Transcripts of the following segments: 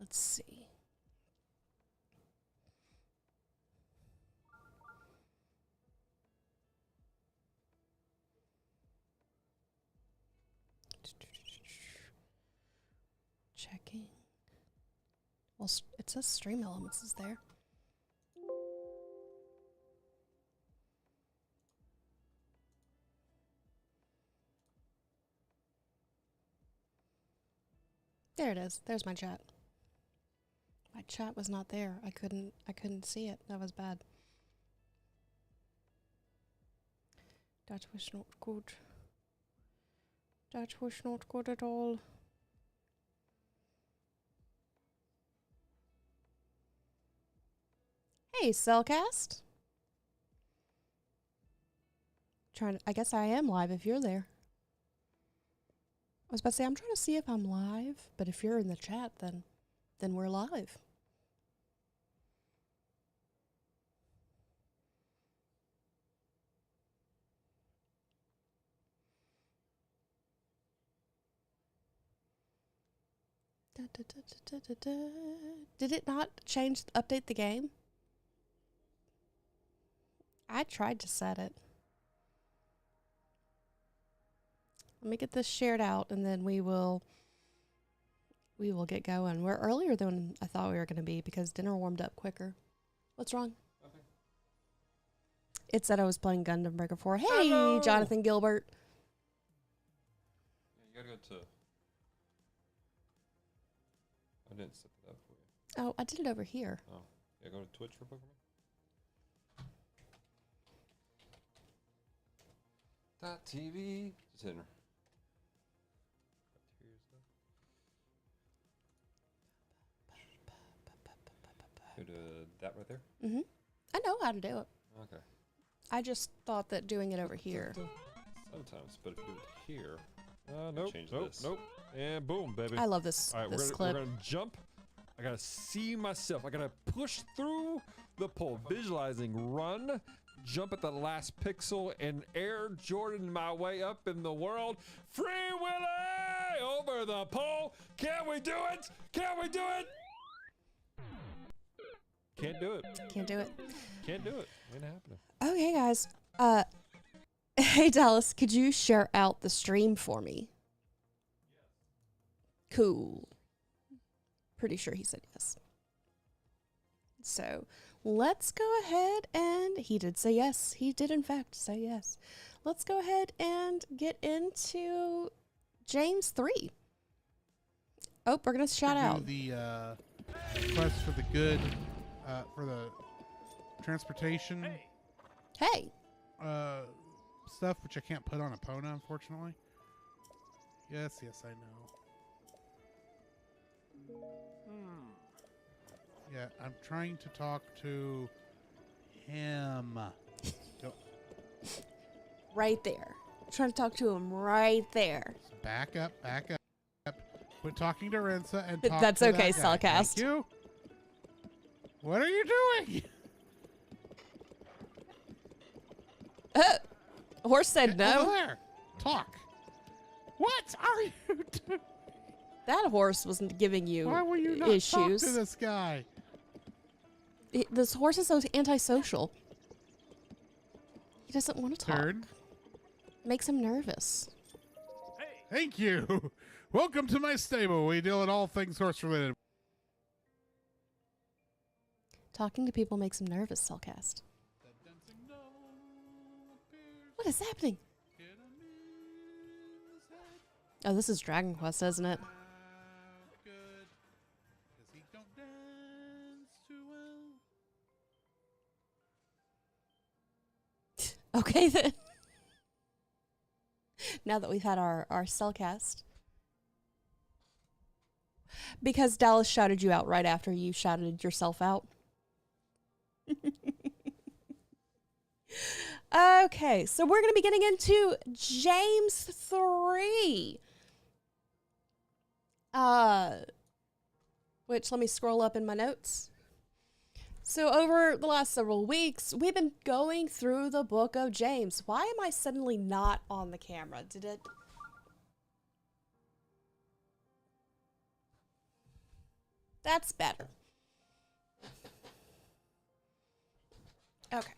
Let's see. Checking. Well, it says Stream Elements is there. There it is. There's my chat. My chat was not there. I couldn't see it. That was bad. That was not good. That was not good at all. Hey, Cellcast. I guess I am live if you're there. I was about to say, I'm trying to see if I'm live, but if you're in the chat, then we're live. Did it not update the game? I tried to set it. Let me get this shared out, and then we will get going. We're earlier than I thought we were going to be because dinner warmed up quicker. What's wrong? Okay. It said I was playing Gundam Breaker 4. Hey, Hello! Jonathan Gilbert. Yeah, you gotta go to... I didn't set that up for you. Oh, I did it over here. Oh. Yeah, go to Twitch for Pokemon. .tv. Just hitting her. Go to that right there? Mm-hmm. I know how to do it. Okay. I just thought that doing it over here. Sometimes, but if you do it here... Nope, change nope, this. nope. And boom, baby. I love this, All right, this we're clip. gonna jump. I gotta see myself. I gotta push through the pole. Visualizing, run, jump at the last pixel, and Air Jordan my way up in the world. Free Willy over the pole. Can we do it? Can we do it? Can't do it. Can't do it. Can't do it. Ain't happening. Okay, guys. Hey, Dallas, could you share out the stream for me? Cool. Pretty sure he said yes. So let's go ahead and he did say yes. He did, in fact, say yes. Let's go ahead and get into James 3. Oh, we're going to shout out. The request for the good, for the transportation Hey. stuff, which I can't put on Epona, unfortunately. Yes, I know. Yeah, I'm trying to talk to him. Right there. Trying to talk to him right there. Back up. Quit talking to Rinsa and talk That's to okay, that guy. Cellcast. Thank you. What are you doing? Horse said Get over no. there. Talk. What are you doing? That horse wasn't giving you Why will you not issues. talk to this guy? This horse is so antisocial. He doesn't want to talk. Turn. Makes him nervous. Thank you. Welcome to my stable. We deal in all things horse related. Talking to people makes him nervous, Cellcast. What is happening? Oh, this is Dragon Quest, isn't it? Okay, then. Now that we've had our Cellcast. Because Dallas shouted you out right after you shouted yourself out. Okay, so we're going to be getting into James 3. Which, let me scroll up in my notes. So over the last several weeks, we've been going through the book of James. Why am I suddenly not on the camera? Did it... That's better. Okay.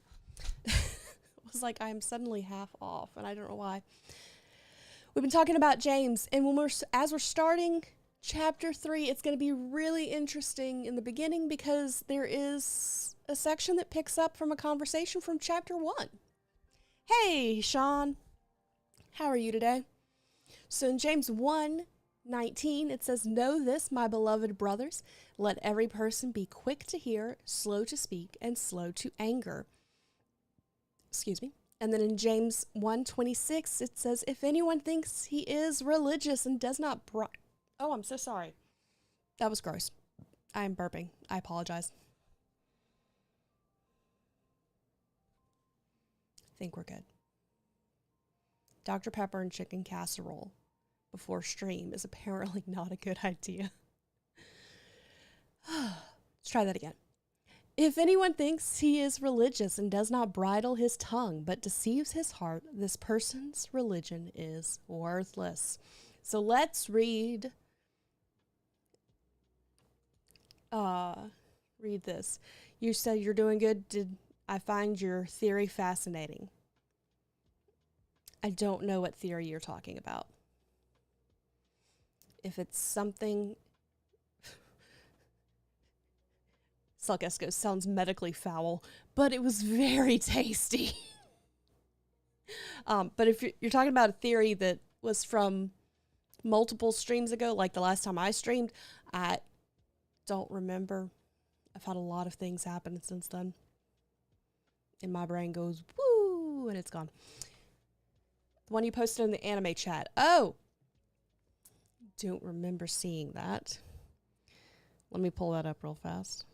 It was like I'm suddenly half off, and I don't know why. We've been talking about James, and as we're starting chapter 3, it's going to be really interesting in the beginning because there is a section that picks up from a conversation from chapter 1. Hey, Sean. How are you today? So in James 1:19, it says, "Know this, my beloved brothers, let every person be quick to hear, slow to speak, and slow to anger." Excuse me. And then in James 1:26, it says, "If anyone thinks he is religious and does not Oh, I'm so sorry. That was gross. I am burping. I apologize. I think we're good. Dr. Pepper and chicken casserole before stream is apparently not a good idea. Let's try that again. If anyone thinks he is religious and does not bridle his tongue but deceives his heart, this person's religion is worthless." So let's read this. You said you're doing good. Did I find your theory fascinating? I don't know what theory you're talking about. If it's something... Salgesco sounds medically foul, but it was very tasty. But if you're talking about a theory that was from multiple streams ago, like the last time I streamed, I don't remember. I've had a lot of things happen since then. And my brain goes, woo, and it's gone. The one you posted in the anime chat. Oh! Don't remember seeing that. Let me pull that up real fast.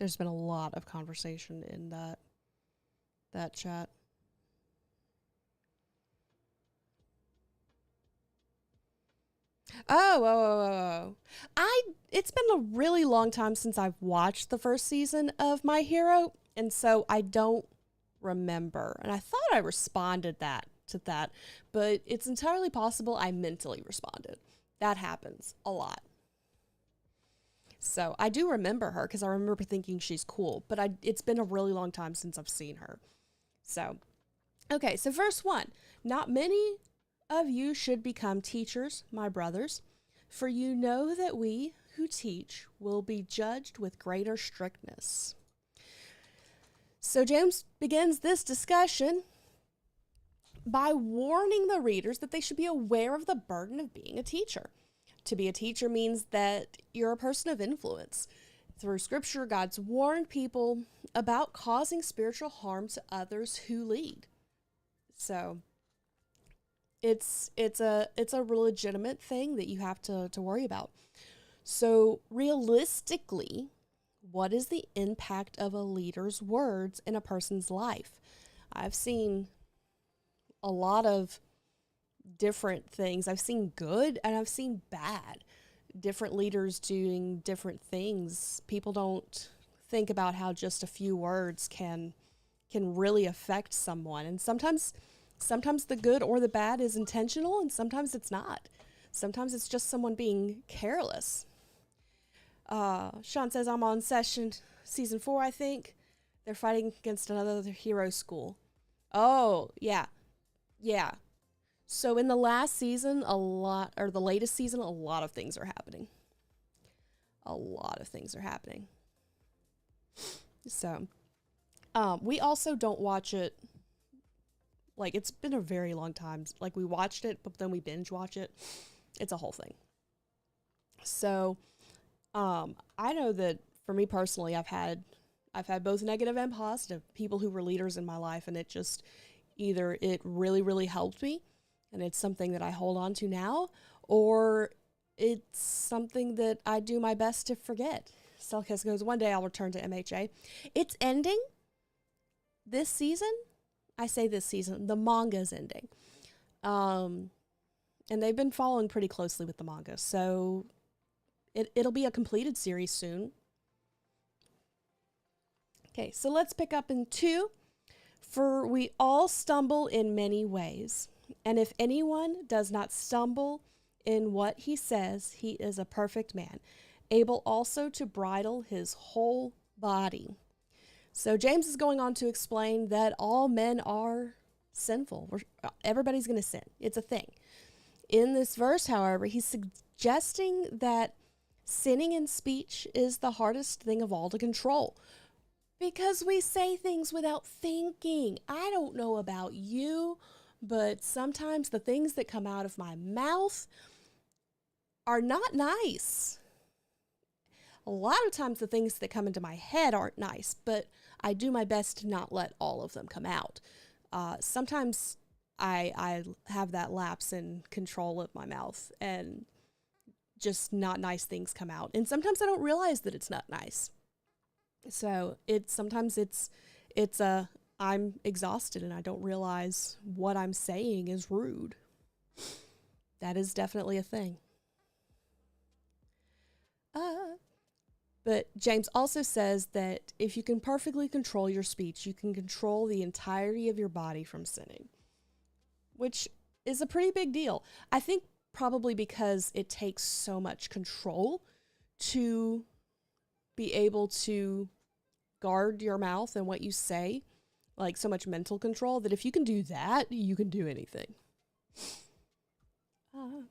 There's been a lot of conversation in that chat. Oh. It's been a really long time since I've watched the first season of My Hero, and so I don't remember. And I thought I responded to that, but it's entirely possible I mentally responded. That happens a lot. So I do remember her because I remember thinking she's cool, but it's been a really long time since I've seen her. So, okay, so verse 1. "Not many of you should become teachers, my brothers, for you know that we who teach will be judged with greater strictness." So James begins this discussion by warning the readers that they should be aware of the burden of being a teacher. To be a teacher means that you're a person of influence. Through scripture, God's warned people about causing spiritual harm to others who lead. So it's a legitimate thing that you have to worry about. So realistically, what is the impact of a leader's words in a person's life? I've seen a lot of different things. I've seen good and I've seen bad. Different leaders doing different things. People don't think about how just a few words can really affect someone. And sometimes the good or the bad is intentional, and sometimes it's not. Sometimes it's just someone being careless. Sean says, "I'm on season 4, I think. They're fighting against another hero school." Oh, yeah. So in the last season, the latest season, a lot of things are happening. So, we also don't watch it. Like, it's been a very long time. Like, we watched it, but then we binge watch it. It's a whole thing. So, I know that for me personally, I've had both negative and positive people who were leaders in my life, and it just either it really, really helped me, and it's something that I hold on to now, or it's something that I do my best to forget. Selkis goes, "One day I'll return to MHA." It's ending this season. I say this season. The manga's ending. And they've been following pretty closely with the manga. So it'll be a completed series soon. Okay, so let's pick up in 2. For we all stumble in many ways, and if anyone does not stumble in what he says, he is a perfect man, able also to bridle his whole body. So James is going on to explain that all men are sinful. Everybody's going to sin. It's a thing. In this verse, however, he's suggesting that sinning in speech is the hardest thing of all to control. Because we say things without thinking. I don't know about you, but sometimes the things that come out of my mouth are not nice. A lot of times the things that come into my head aren't nice, but I do my best to not let all of them come out. Sometimes I have that lapse in control of my mouth and just not nice things come out. And sometimes I don't realize that it's not nice. So sometimes it's I'm exhausted and I don't realize what I'm saying is rude. That is definitely a thing. But James also says that if you can perfectly control your speech, you can control the entirety of your body from sinning, which is a pretty big deal. I think probably because it takes so much control to be able to guard your mouth and what you say, like so much mental control, that if you can do that, you can do anything. Let's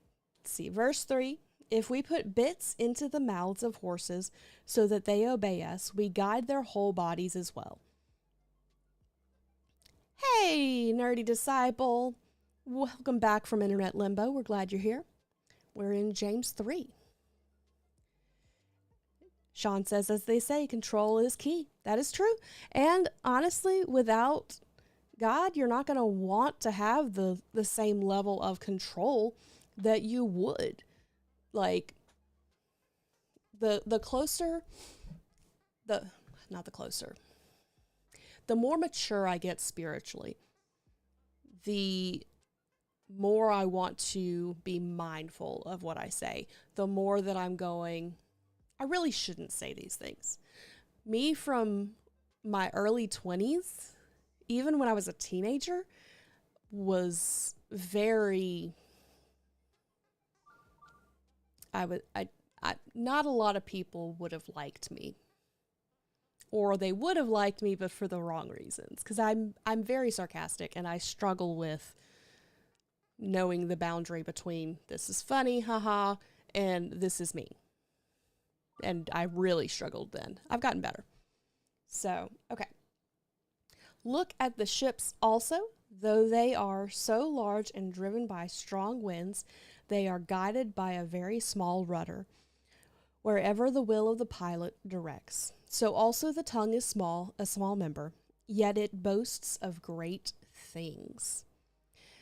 see, verse 3. If we put bits into the mouths of horses so that they obey us, we guide their whole bodies as well. Hey, nerdy disciple. Welcome back from Internet Limbo. We're glad you're here. We're in James 3. Sean says, as they say, control is key. That is true. And honestly, without God, you're not going to want to have the same level of control that you would. Like, the more mature I get spiritually, the more I want to be mindful of what I say. The more that I'm going, I really shouldn't say these things. Me from my early 20s, even when I was a teenager, was very... not a lot of people would have liked me. Or they would have liked me, but for the wrong reasons. Because I'm very sarcastic, and I struggle with knowing the boundary between this is funny, haha, and this is me. And I really struggled then. I've gotten better. So, okay. Look at the ships also. Though they are so large and driven by strong winds, they are guided by a very small rudder, wherever the will of the pilot directs. So also the tongue is small, a small member, yet it boasts of great things.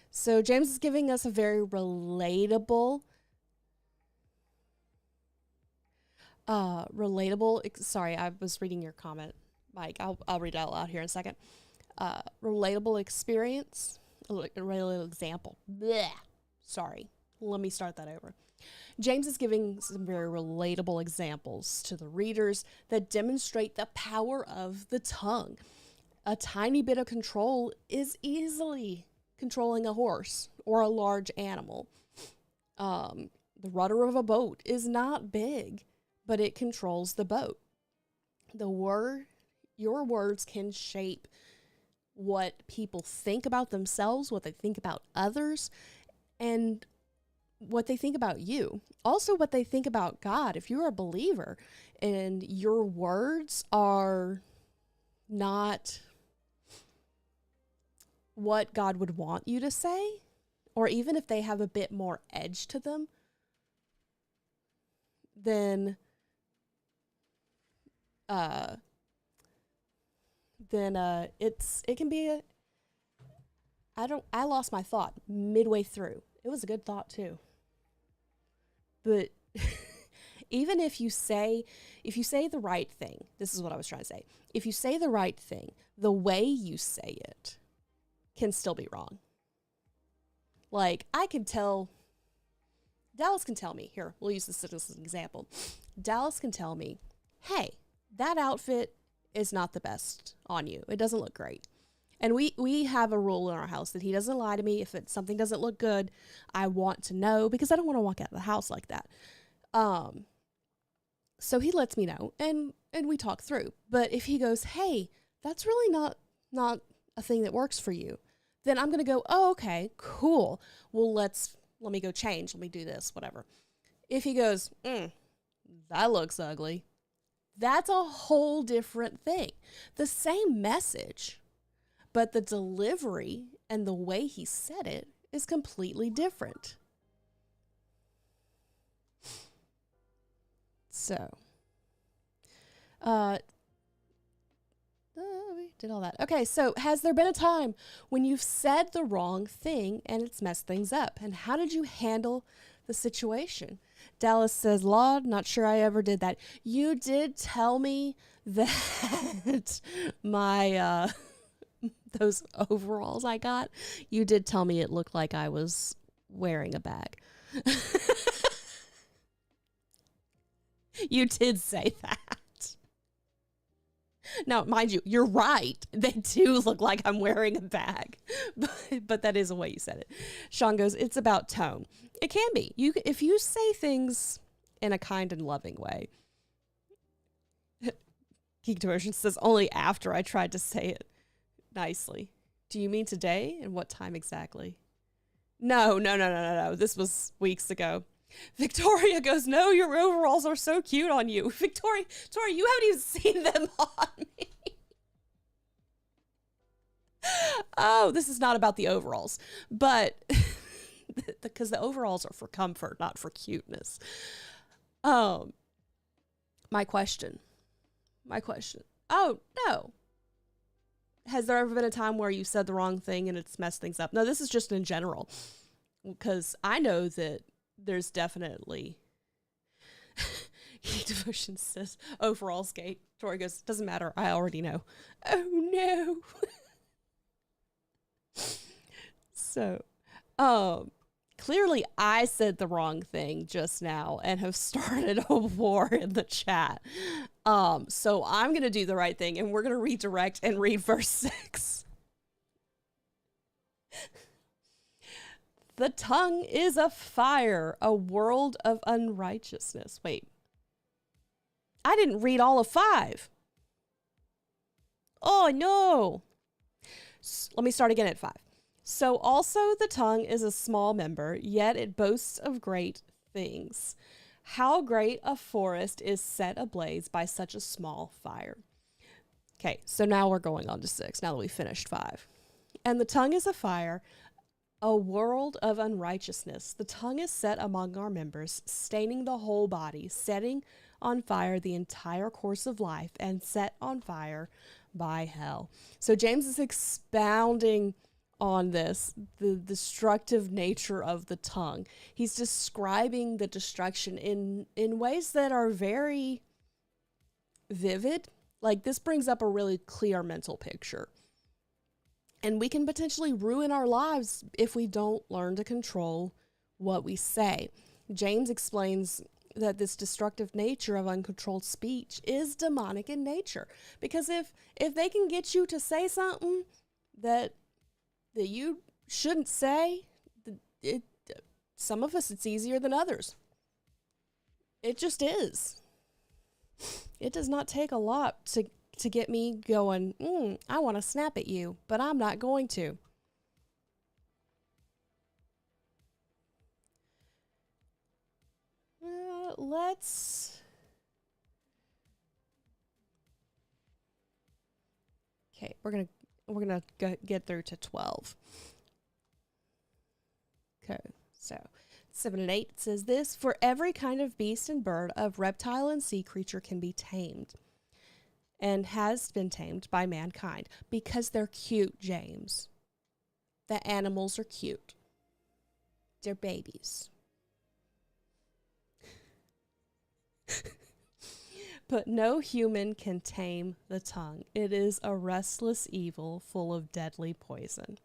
So James is giving us a very relatable, sorry, I was reading your comment, Mike. I'll read it out loud here in a second. Relatable experience, a relatable example. Blech. Sorry. Let me start that over. James is giving some very relatable examples to the readers that demonstrate the power of the tongue. A tiny bit of control is easily controlling a horse or a large animal. The rudder of a boat is not big, but it controls the boat. Your words can shape what people think about themselves, what they think about others, and what they think about you. Also what they think about God. If you're a believer and your words are not what God would want you to say, or even if they have a bit more edge to them, then it can be I lost my thought midway through. It was a good thought too. But even if you say the right thing, this is what I was trying to say. If you say the right thing, the way you say it can still be wrong. Like, Dallas can tell me, here, we'll use this as an example. Dallas can tell me, hey, that outfit is not the best on you. It doesn't look great. And we have a rule in our house that he doesn't lie to me. If something doesn't look good, I want to know because I don't want to walk out of the house like that. So he lets me know and we talk through. But if he goes, hey, that's really not a thing that works for you, then I'm going to go, oh, okay, cool. Well, let me go change. Let me do this, whatever. If he goes, that looks ugly, that's a whole different thing. The same message, but the delivery and the way he said it is completely different. So, we did all that. Okay, so has there been a time when you've said the wrong thing and it's messed things up? And how did you handle the situation? Dallas says, Lord, not sure I ever did that. You did tell me that my, those overalls I got, you did tell me it looked like I was wearing a bag. You did say that. Now, mind you, you're right. They do look like I'm wearing a bag. But that is the way you said it. Sean goes, it's about tone. It can be. If you say things in a kind and loving way. Geek Devotion says, only after I tried to say it nicely. Do you mean today? And what time exactly? No. This was weeks ago. Victoria goes, no, your overalls are so cute on you. Victoria, you haven't even seen them on me. Oh, this is not about the overalls, but because the overalls are for comfort, not for cuteness. My question. Oh, no. Has there ever been a time where you said the wrong thing and it's messed things up? No, this is just in general. Because I know that there's definitely Devotion says overalls gate. Tori goes, doesn't matter, I already know. Oh no. So clearly I said the wrong thing just now and have started a war in the chat. So I'm gonna do the right thing and we're gonna redirect and read verse 6. The tongue is a fire, a world of unrighteousness. Wait. I didn't read all of 5. Oh, no. Let me start again at 5. So also the tongue is a small member, yet it boasts of great things. How great a forest is set ablaze by such a small fire. Okay, so now we're going on to 6, now that we finished 5. And the tongue is a fire, a world of unrighteousness. The tongue is set among our members, staining the whole body, setting on fire the entire course of life, and set on fire by hell. So James is expounding on this, the destructive nature of the tongue. He's describing the destruction in ways that are very vivid. Like, this brings up a really clear mental picture. And we can potentially ruin our lives if we don't learn to control what we say. James explains that this destructive nature of uncontrolled speech is demonic in nature. Because if they can get you to say something that you shouldn't say, some of us it's easier than others. It just is. It does not take a lot to get me going, I want to snap at you, but I'm not going to. Okay, we're gonna get through to 12. Okay, so 7 and 8 says this: for every kind of beast and bird, of reptile and sea creature can be tamed, and has been tamed by mankind, because they're cute, James. The animals are cute. They're babies. But no human can tame the tongue. It is a restless evil full of deadly poison.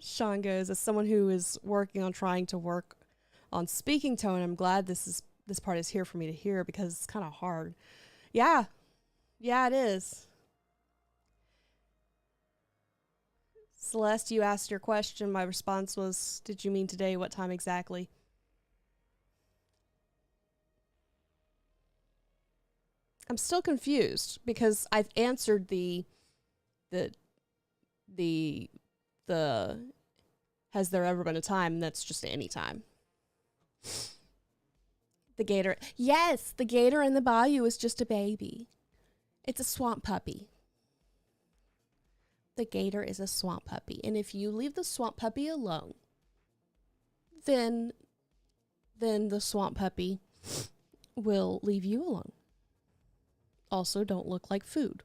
Sean goes, as someone who is working on trying to work on speaking tone, I'm glad this part is here for me to hear, because it's kind of hard. Yeah, Yeah, it is. Celeste, you asked your question. My response was, did you mean today? What time exactly? I'm still confused because I've answered the has there ever been a time that's just any time. The gator. Yes, the gator in the bayou is just a baby. It's a swamp puppy. The gator is a swamp puppy. And if you leave the swamp puppy alone, then the swamp puppy will leave you alone. Also, don't look like food.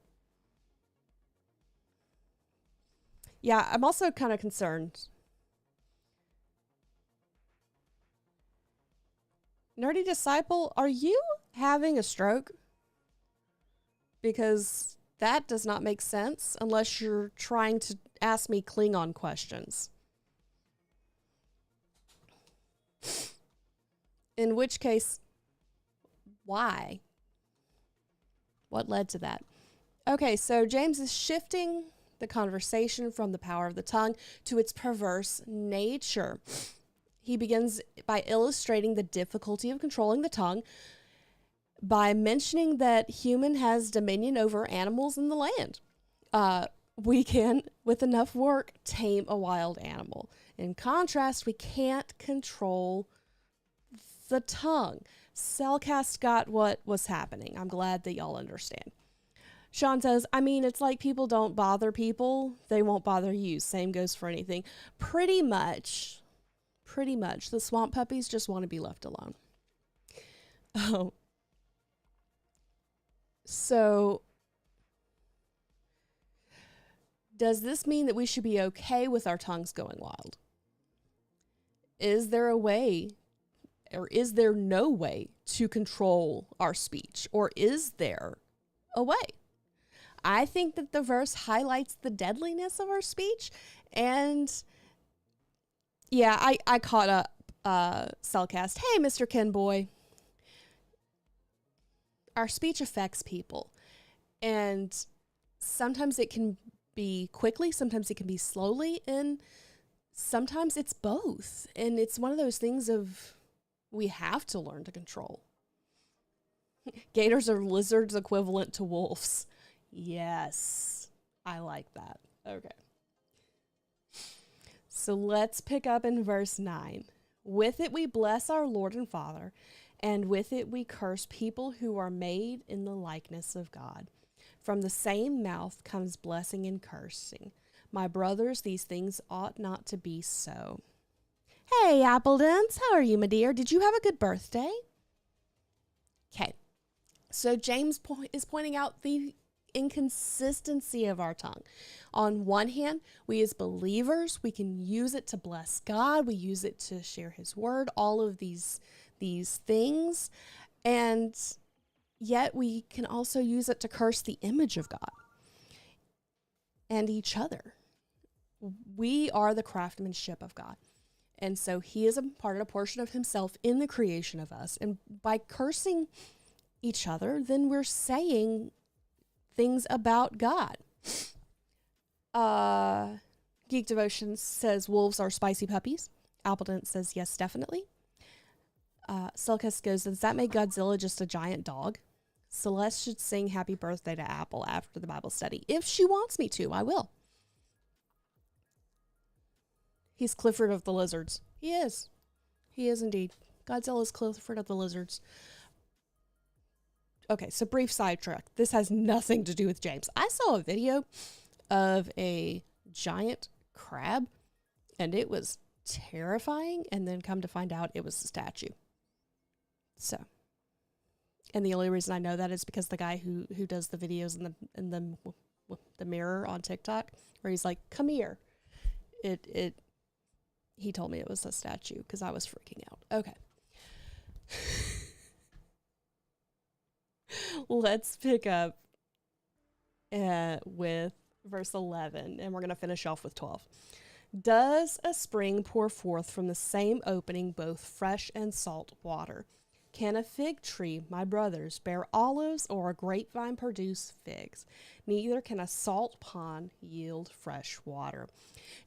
Yeah, I'm also kind of concerned. Nerdy Disciple, are you having a stroke? Because that does not make sense unless you're trying to ask me Klingon questions. In which case, why? What led to that? Okay, so James is shifting the conversation from the power of the tongue to its perverse nature. He begins by illustrating the difficulty of controlling the tongue by mentioning that human has dominion over animals in the land. We can, with enough work, tame a wild animal. In contrast, we can't control the tongue. Cellcast got what was happening. I'm glad that y'all understand. Sean says, I mean, it's like people don't bother people. They won't bother you. Same goes for anything. Pretty much. The swamp puppies just want to be left alone. Oh. So, does this mean that we should be okay with our tongues going wild? Is there a way, or is there no way to control our speech? Or is there a way? I think that the verse highlights the deadliness of our speech. And yeah, I caught up Cellcast. Hey, Mr. Kenboy. Our speech affects people. And sometimes it can be quickly, sometimes it can be slowly, and sometimes it's both. And it's one of those things of we have to learn to control. Gators are lizards equivalent to wolves. Yes, I like that. Okay. So let's pick up in verse 9. With it we bless our Lord and Father, and with it we curse people who are made in the likeness of God. From the same mouth comes blessing and cursing. My brothers, these things ought not to be so. Hey, Appledens, how are you, my dear? Did you have a good birthday? Okay. So James is pointing out the inconsistency of our tongue. On one hand, we as believers, we can use it to bless God. We use it to share his word, all of these things. And yet we can also use it to curse the image of God and each other. We are the craftsmanship of God. And so he is imparted a portion of himself in the creation of us. And by cursing each other, then we're saying things about God. Geek Devotion says wolves are spicy puppies. Appleton says yes, definitely. Selkis goes, does that make Godzilla just a giant dog? Celeste should sing happy birthday to Apple after the Bible study. If she wants me to, I will. He's Clifford of the Lizards. He is. He is indeed. Godzilla is Clifford of the Lizards. Okay, so brief sidetrack. This has nothing to do with James. I saw a video of a giant crab, and it was terrifying, and then come to find out it was a statue. So, and the only reason I know that is because the guy who does the videos in the mirror on TikTok, where he's like, come here. He told me it was a statue because I was freaking out. Okay. Let's pick up with verse 11, and we're going to finish off with 12. Does a spring pour forth from the same opening both fresh and salt water? Can a fig tree, my brothers, bear olives, or a grapevine produce figs? Neither can a salt pond yield fresh water.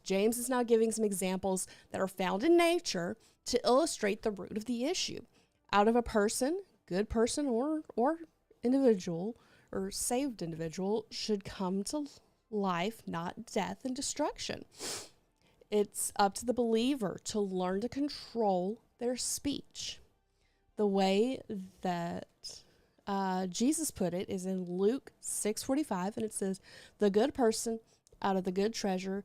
James is now giving some examples that are found in nature to illustrate the root of the issue. Out of a person, good person or individual or saved individual should come to life, not death and destruction. It's up to the believer to learn to control their speech. The way that Jesus put it is in Luke 6:45, and it says, "The good person out of the good treasure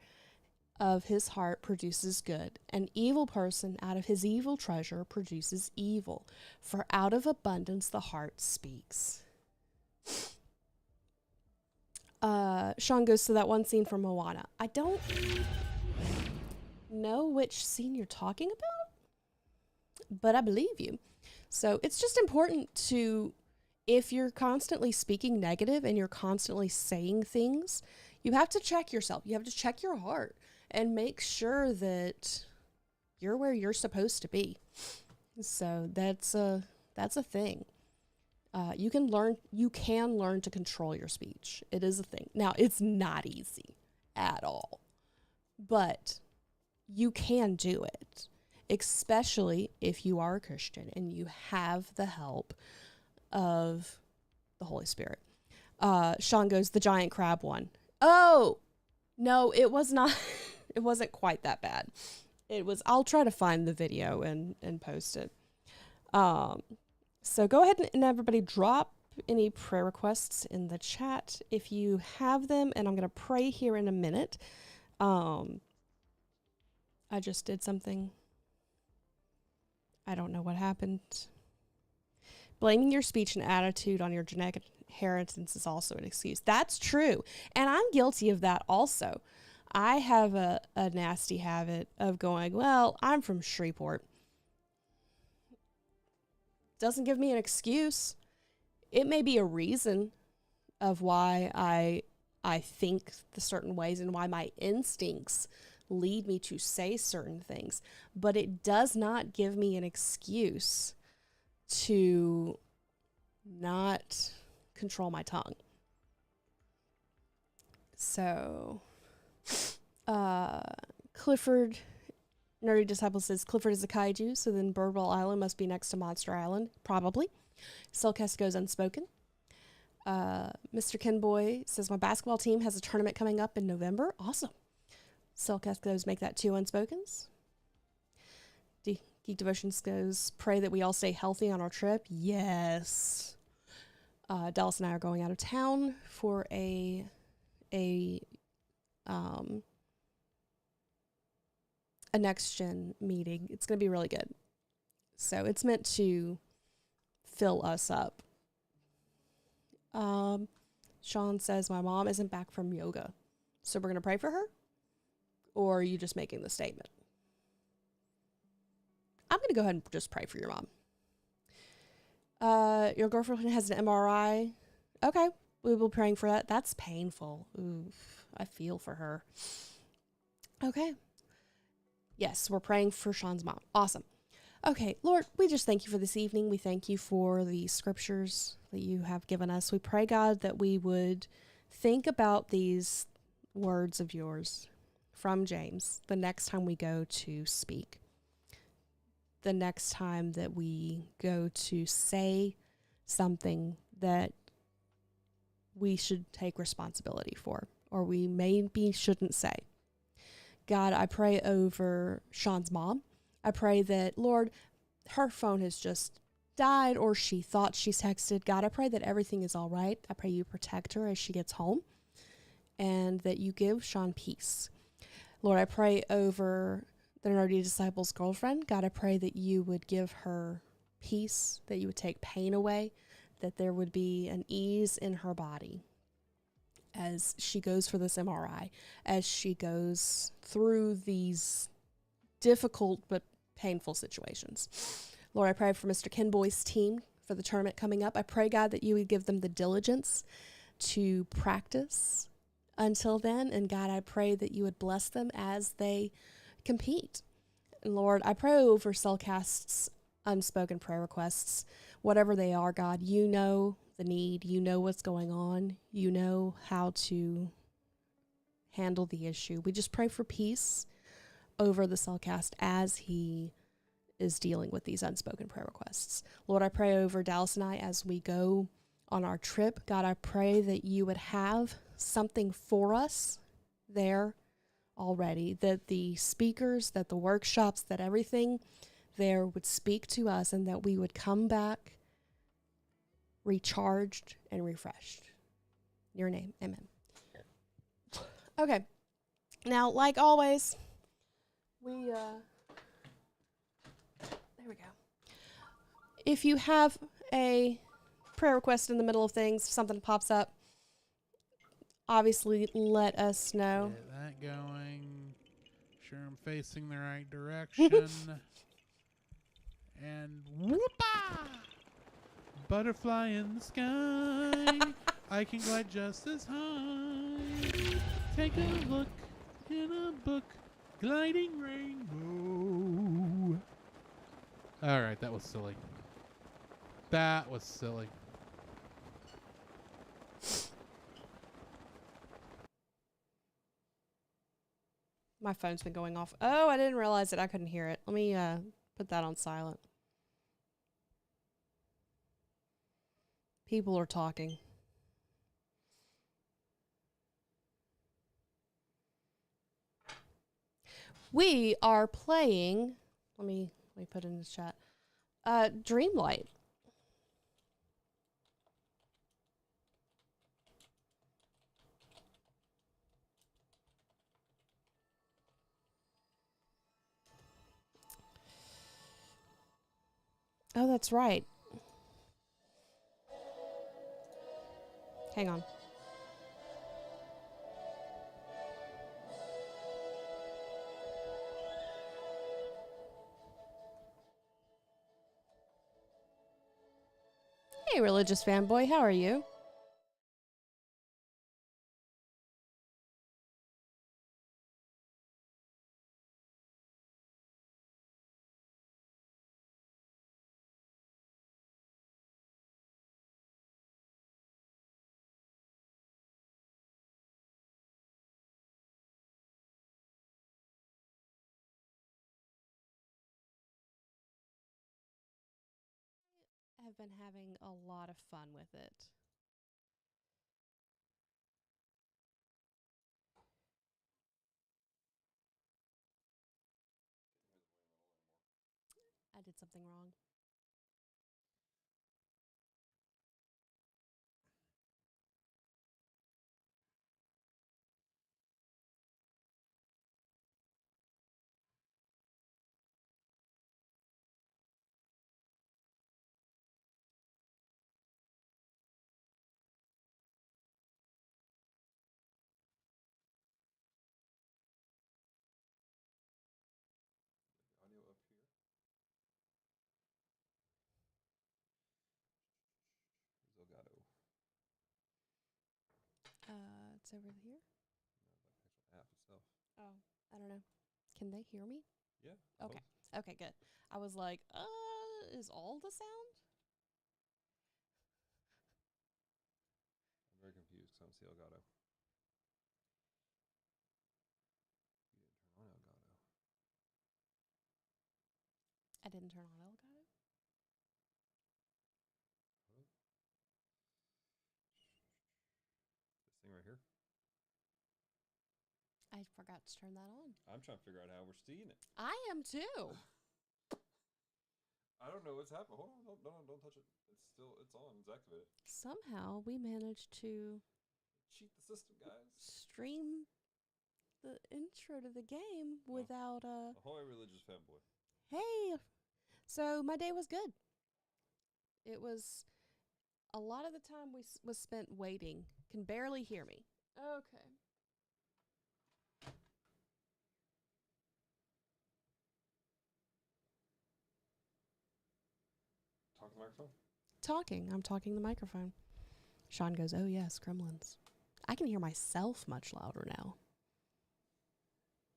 of his heart produces good. An evil person out of his evil treasure produces evil. For out of abundance the heart speaks." Sean goes to that one scene from Moana. I don't know which scene you're talking about, but I believe you. So it's just important to, if you're constantly speaking negative and you're constantly saying things, you have to check yourself. You have to check your heart and make sure that you're where you're supposed to be. So that's a thing. You can learn to control your speech. It is a thing. Now, it's not easy at all, but you can do it, especially if you are a Christian and you have the help of the Holy Spirit. Sean goes, the giant crab one. Oh, no, it was not. It wasn't quite that bad. It was, I'll try to find the video and post it. So go ahead and everybody drop any prayer requests in the chat if you have them, and I'm going to pray here in a minute. I just did something. I don't know what happened. Blaming your speech and attitude on your genetic inheritance is also an excuse. That's true. And I'm guilty of that also. I have a nasty habit of going, well, I'm from Shreveport. Doesn't give me an excuse. It may be a reason of why I think the certain ways and why my instincts lead me to say certain things, but it does not give me an excuse to not control my tongue. So, Clifford, Nerdy Disciple says, Clifford is a kaiju, so then Birdwell Island must be next to Monster Island. Probably. Cellcast goes unspoken. Mr. Kenboy says, my basketball team has a tournament coming up in November. Awesome. Cellcast goes, make that 2 unspokens. Geek Devotions goes, pray that we all stay healthy on our trip. Yes. Dallas and I are going out of town for a next gen meeting. It's going to be really good. So it's meant to fill us up. Sean says, my mom isn't back from yoga. So we're going to pray for her? Or are you just making the statement? I'm going to go ahead and just pray for your mom. Your girlfriend has an MRI. Okay. We will be praying for that. That's painful. Oof. I feel for her. Okay. Yes, we're praying for Sean's mom. Awesome. Okay, Lord, we just thank you for this evening. We thank you for the scriptures that you have given us. We pray, God, that we would think about these words of yours from James the next time we go to speak. The next time that we go to say something that we should take responsibility for, or we maybe shouldn't say. God, I pray over Sean's mom. I pray that, Lord, her phone has just died or she thought she texted. God, I pray that everything is all right. I pray you protect her as she gets home and that you give Sean peace. Lord, I pray over the Nerdy Disciple's girlfriend. God, I pray that you would give her peace, that you would take pain away, that there would be an ease in her body as she goes for this MRI, as she goes through these difficult but painful situations. Lord, I pray for Mr. Kenboy's team for the tournament coming up. I pray, God, that you would give them the diligence to practice until then. And God, I pray that you would bless them as they compete. And Lord, I pray over Cellcast's unspoken prayer requests, whatever they are, God, you know the need, you know what's going on, you know how to handle the issue. We just pray for peace over the Cellcast as he is dealing with these unspoken prayer requests. Lord, I pray over Dallas and I as we go on our trip. God, I pray that you would have something for us there already, that the speakers, that the workshops, that everything there would speak to us, and that we would come back recharged and refreshed. In your name, amen. Okay. Now, like always, there we go. If you have a prayer request in the middle of things, if something pops up, obviously let us know. Get that going. Sure I'm facing the right direction. And whoopah! Butterfly in the sky. I can glide just as high. Take a look in a book. Gliding rainbow. Alright, that was silly. That was silly. My phone's been going off. Oh, I didn't realize that I couldn't hear it. Let me put that on silent. People are talking. We are playing, let me put it in the chat. Dreamlight. Oh, that's right. Hang on. Hey, religious fanboy, how are you? I have been having a lot of fun with it. I did something wrong. Audio up here. Zelgato. It's over here. No, the actual app itself. Oh, I don't know. Can they hear me? Yeah. Okay. Okay, good. I was like, is all the sound? I'm very confused because I don't see Elgato. You didn't turn on Elgato. I didn't turn on Elgato. This thing right here. I forgot to turn that on. I'm trying to figure out how we're seeing it. I am too. I don't know what's happening. Hold on, don't touch it. It's on. It's activated. Somehow we managed to Cheat the system, guys. stream the intro to the game without Ahoy, religious fanboy. Hey. So my day was good. It was a lot of the time was spent waiting. Can barely hear me. Okay. Talk to the microphone. Talking. I'm talking the microphone. Sean goes, "Oh yes, gremlins." I can hear myself much louder now.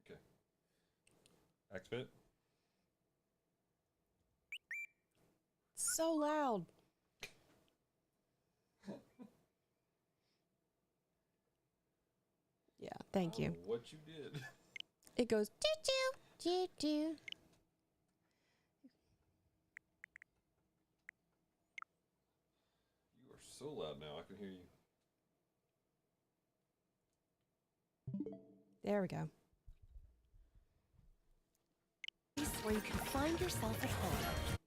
Okay. Activate it. so loud. Yeah, thank you. What you did? It goes doo doo doo doo. You are so loud now. I can hear you. There we go. Where you can find yourself at home.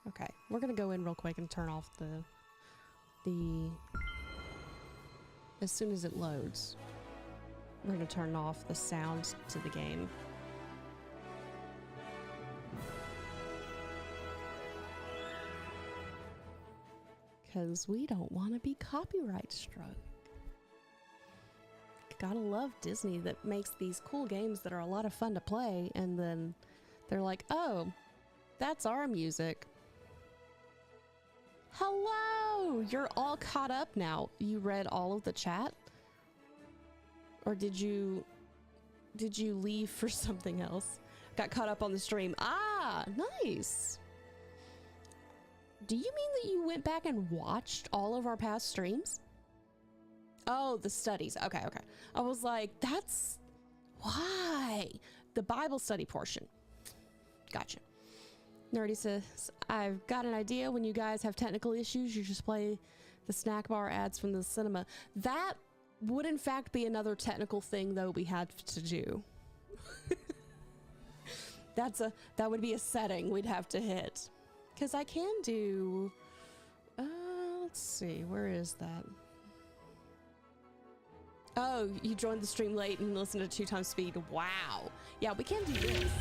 Okay, we're gonna go in real quick and turn off the as soon as it loads. We're gonna turn off the sound to the game. Because we don't want to be copyright struck. Gotta love Disney that makes these cool games that are a lot of fun to play, and then they're like, oh, that's our music. Hello! You're all caught up now. You read all of the chat? Or did you leave for something else? Got caught up on the stream. Ah, nice. Do you mean that you went back and watched all of our past streams? Oh, the studies. Okay, okay. I was like, that's why. The Bible study portion. Gotcha. Nerdy says, I've got an idea. When you guys have technical issues, you just play the snack bar ads from the cinema. That would in fact be another technical thing though we had to do. That would be a setting we'd have to hit. Cause I can do, let's see, where is that? Oh, you joined the stream late and listened to 2 times speed. Wow. Yeah, we can do this.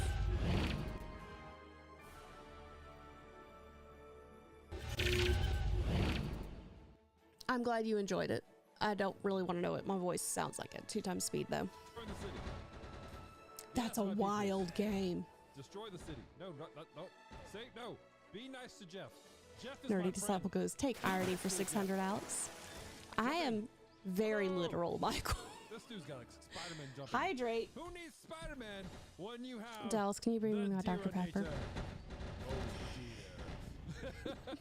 I'm glad you enjoyed it. I don't really want to know what my voice sounds like at 2 times speed though. That's a wild game. Destroy the city. No, no, no, no. Say no. Be nice to Jeff. Jeff is my Nerdy friend. Disciple goes, take irony for 600, Alex. I am very literal, Michael. This dude's got like Spider-Man jumping. Hydrate. Who needs Spider-Man when you have Dallas, can you bring me the my Dr. Pepper? Tyrannator? Oh dear.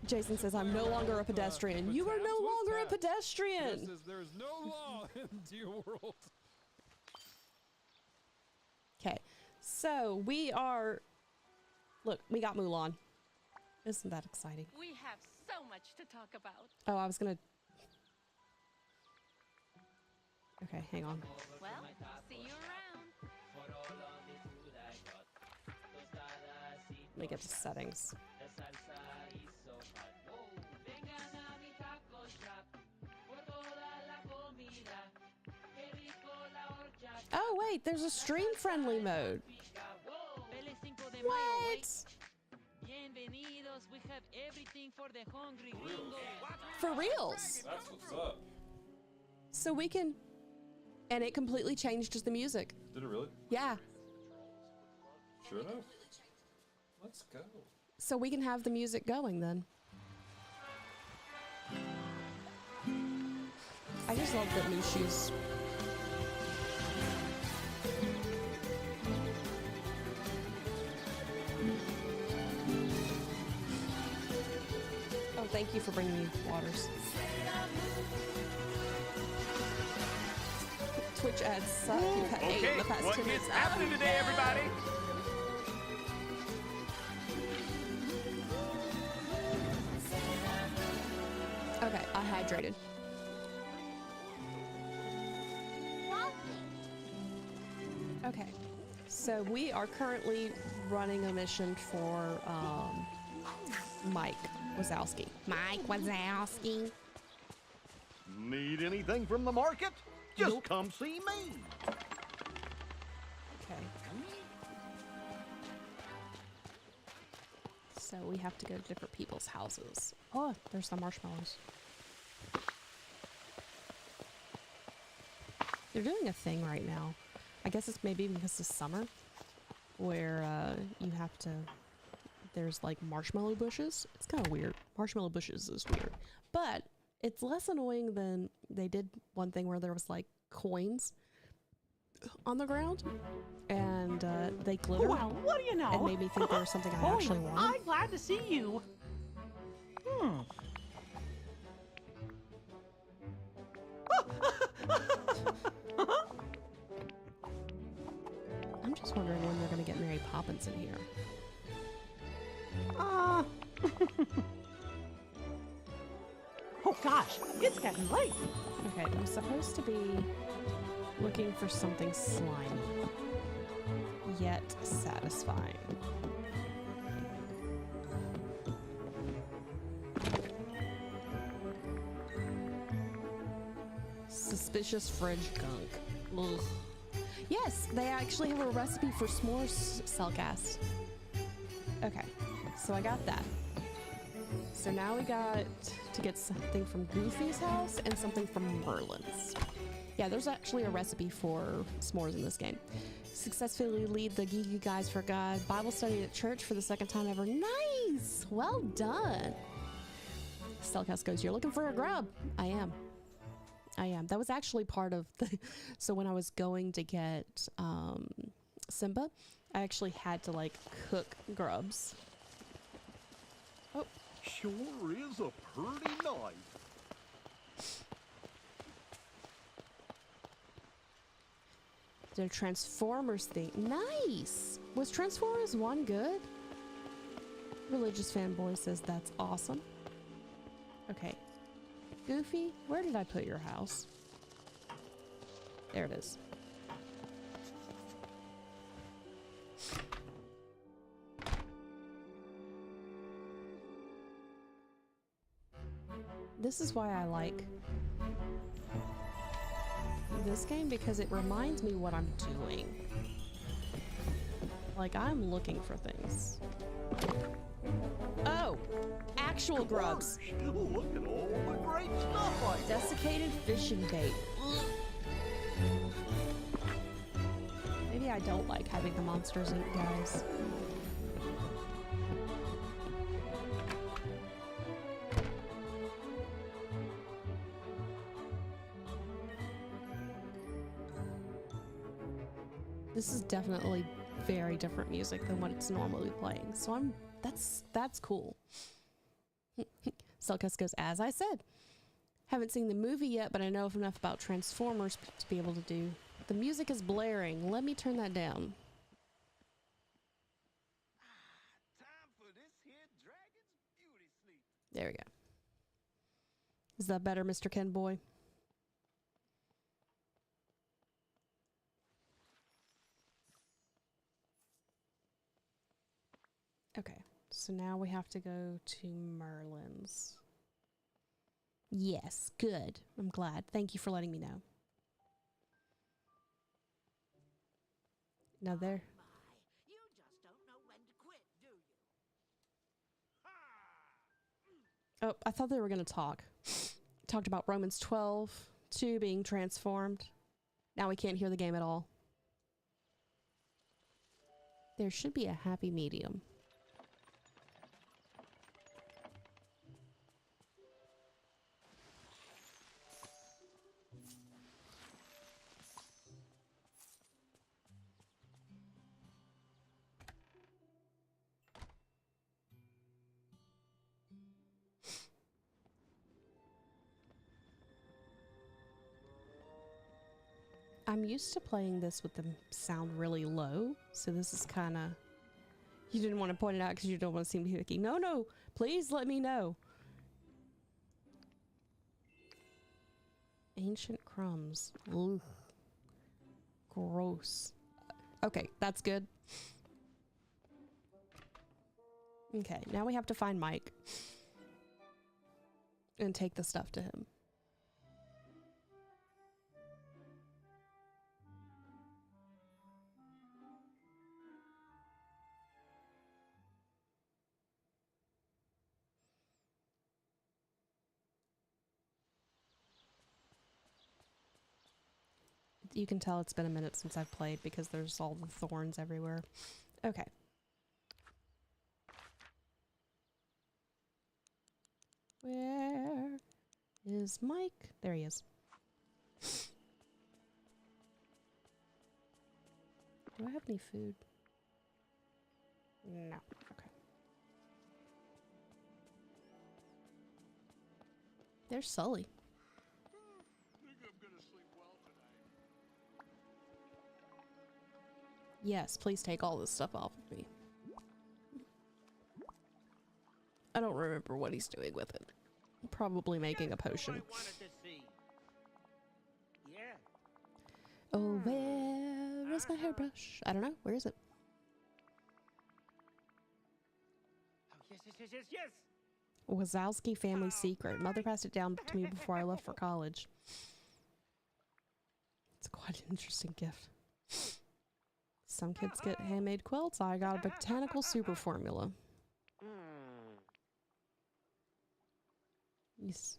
Jason says, I'm no longer a pedestrian. You are no longer a pedestrian. There's no law in your world. Okay, so we are, look, we got Mulan. Isn't that exciting? We have so much to talk about. Oh, I was gonna, okay, hang on. Well, see you around. Let me get to settings. Oh wait, there's a stream friendly mode. What? We have everything for the hungry gringos. For reals? That's what's up. So we can, and it completely changed the music. Did it really? Yeah. Sure enough. Let's go. So we can have the music going then. I just love the new shoes. Oh, thank you for bringing me waters. Twitch ads suck. You've had 8 in the past 2 minutes. happening today, everybody? Okay, I hydrated. Okay, so we are currently running a mission for Mike Wazowski. Mike Wazowski. Need anything from the market? Just Nope. come see me. Okay. So we have to go to different people's houses. Oh, there's some marshmallows. They're doing a thing right now. I guess it's maybe because it's summer, where you have to, there's like marshmallow bushes. It's kind of weird. Marshmallow bushes is weird. But it's less annoying than they did one thing where there was like coins. on the ground, and they glitter. Well, what do you know? It made me think there was something I actually wanted. I'm glad to see you. I'm just wondering when they're gonna get Mary Poppins in here. Oh gosh, it's getting late. Okay, I'm supposed to be looking for something slimy, yet satisfying. Suspicious fridge gunk. Ugh. Yes, they actually have a recipe for s'mores, Cellcast. Okay, so I got that. So now we got to get something from Goofy's house and something from Merlin's. Yeah, there's actually a recipe for s'mores in this game. Successfully lead the Geeky Guys for God Bible study at church for the second time ever. Nice! Well done! Cellcast goes, you're looking for a grub. I am. That was actually part of the... So when I was going to get Simba, I actually had to, like, cook grubs. Oh. Sure is a pretty night. The Transformers thing. Nice! Was Transformers 1 good? Religious fanboy says that's awesome. Okay. Goofy, where did I put your house? There it is. This is why I like this game, because it reminds me what I'm doing. Like, I'm looking for things. Oh! Actual grubs! Look at all the great stuff I got. Desiccated fishing bait. Ugh. Maybe I don't like having the Monsters Inc. guys. This is definitely very different music than what it's normally playing. So that's cool. Cellcast goes, as I said. Haven't seen the movie yet, but I know enough about Transformers to be able to do. The music is blaring. Let me turn that down. Time for this here dragon's beauty sleep. There we go. Is that better, Mr. Ken Boy? Okay, so now we have to go to Merlin's. Yes, good. I'm glad. Thank you for letting me know. Now there. You just don't know when to quit, do you? Oh, I thought they were going to talk. Talked about Romans 12:2 being transformed. Now we can't hear the game at all. There should be a happy medium. I'm used to playing this with the sound really low, so this is kind of... You didn't want to point it out because you don't want to seem picky. No, no, please let me know. Ancient crumbs. Ugh. Gross. Okay, that's good. Okay, now we have to find Mike and take the stuff to him. You can tell it's been a minute since I've played because there's all the thorns everywhere. Okay. Where is Mike? There he is. Do I have any food? No. Okay. There's Sully. Yes, please take all this stuff off of me. I don't remember what he's doing with it. Probably making a potion. Oh, where is my hairbrush? I don't know. Where is it? Yes. Wazowski family secret. Mother passed it down to me before I left for college. It's quite an interesting gift. Some kids get handmade quilts. I got a botanical super formula. Yes.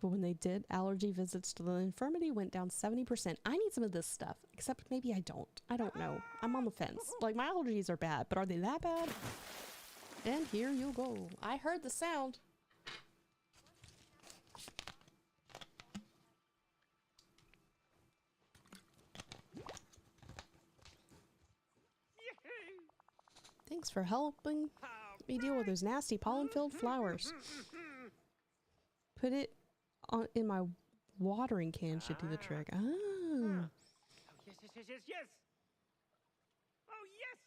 But when they did, allergy visits to the infirmary went down 70%. I need some of this stuff, except maybe I don't. I don't know. I'm on the fence. Like, my allergies are bad, but are they that bad? And here you go. I heard the sound. Thanks for helping me deal with those nasty pollen-filled flowers. Put it on in my watering can should do the trick. Oh. Yes. Oh, yes.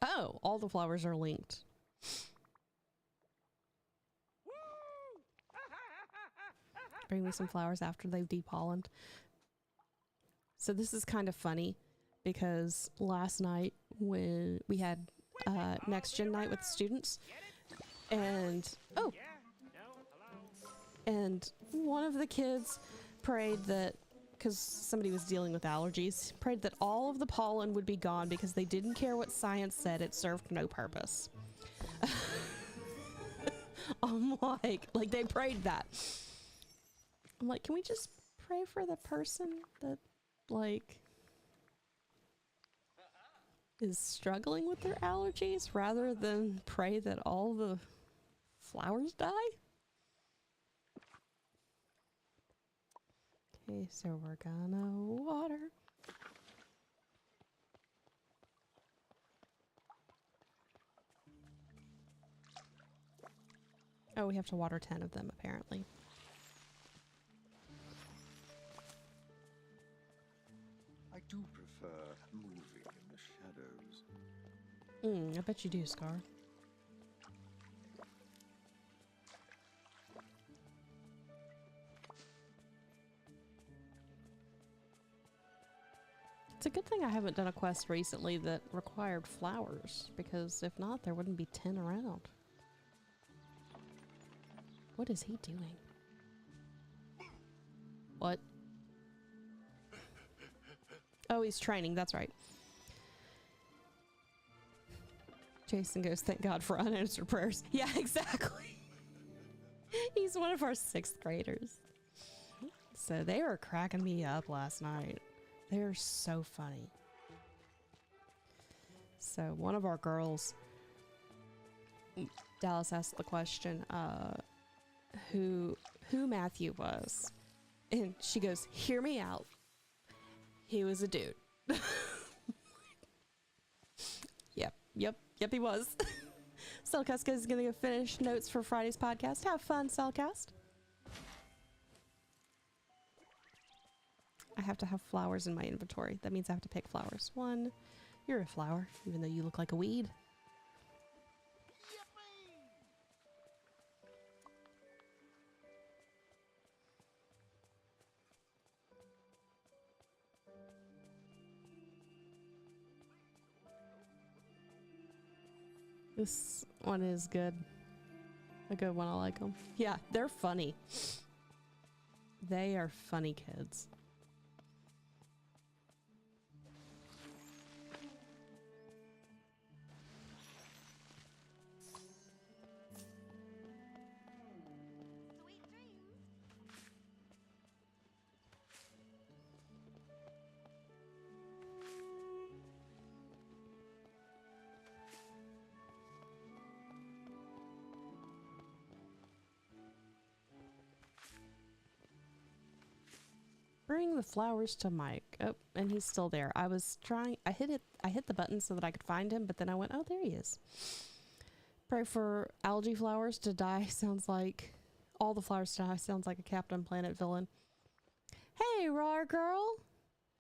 Oh, all the flowers are linked. Bring me some flowers after they've depollened. So this is kind of funny because last night when we had next gen night with students, and and one of the kids prayed that, because somebody was dealing with allergies, prayed that all of the pollen would be gone because they didn't care what science said, it served no purpose. I'm like they prayed that. I'm like, can we just pray for the person that, like, is struggling with their allergies rather than pray that all the flowers die? Okay, so we're gonna water. Oh, we have to water 10 of them, apparently. I do prefer moving in the shadows. I bet you do, Scar. It's a good thing I haven't done a quest recently that required flowers, because if not, there wouldn't be 10 around. What is he doing? What? Oh, he's training, that's right. Jason goes, thank God for unanswered prayers. Yeah, exactly. He's one of our 6th graders. So they were cracking me up last night. They're so funny. So one of our girls, Dallas asked the question, who Matthew was. And she goes, hear me out. He was a dude. Yep, he was. Cellcast is going to go finish notes for Friday's podcast. Have fun, Cellcast. I have to have flowers in my inventory. That means I have to pick flowers. 1, you're a flower, even though you look like a weed. This one is good. A good one, I like them. Yeah, they're funny. They are funny kids. Bring the flowers to Mike. Oh, and he's still there. I hit the button so that I could find him, but then I went, oh, there he is. Pray for algae flowers to die sounds like, all the flowers to die sounds like a Captain Planet villain. Hey, Raw Girl.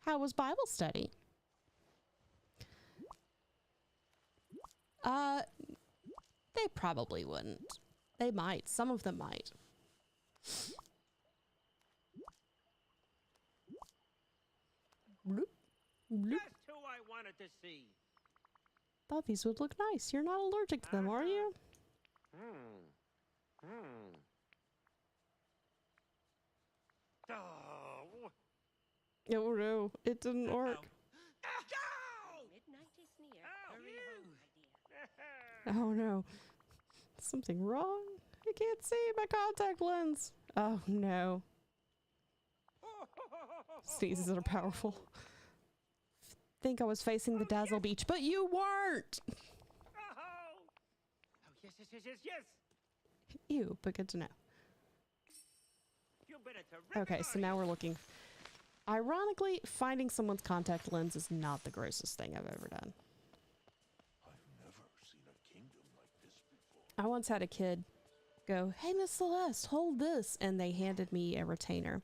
How was Bible study? They probably wouldn't. They might. Some of them might. Bloop, bloop. Just who I wanted to see. Thought these would look nice. You're not allergic to them, are you? Oh. Oh no, it didn't work. Midnight is near. Oh, Hurry you. home, my dear. Oh no. Something wrong? I can't see my contact lens. Oh no. Sneezes are powerful. Think I was facing the Dazzle Beach, but you weren't! Oh, yes, yes, yes, yes, yes. Ew, but good to know. You've been a terrific Okay, so now we're looking. Ironically, finding someone's contact lens is not the grossest thing I've ever done. I've never seen a kingdom like this before. I once had a kid go, "Hey, Miss Celeste, hold this," and they handed me a retainer.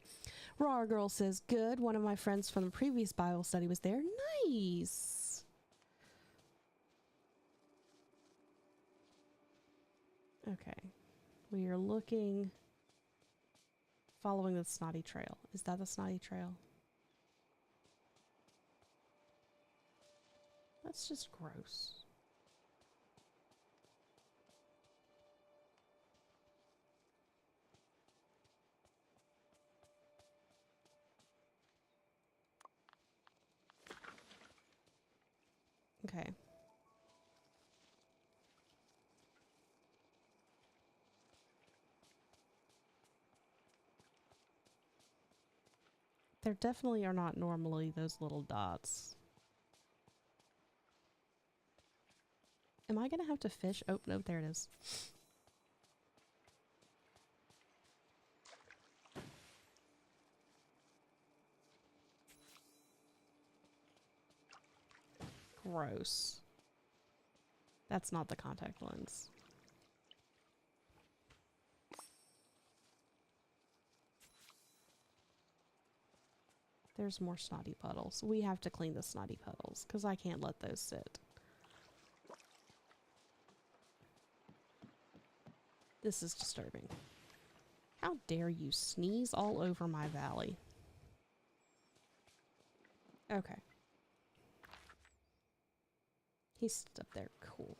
Raw Girl says, "Good. One of my friends from the previous Bible study was there." Nice. Okay. We are looking, following the snotty trail. Is that the snotty trail? That's just gross. Okay. There definitely are not normally those little dots. Am I gonna have to fish? Oh, no, there it is. Gross. That's not the contact lens. There's more snotty puddles. We have to clean the snotty puddles because I can't let those sit. This is disturbing. How dare you sneeze all over my valley? Okay. He's up there. Cool.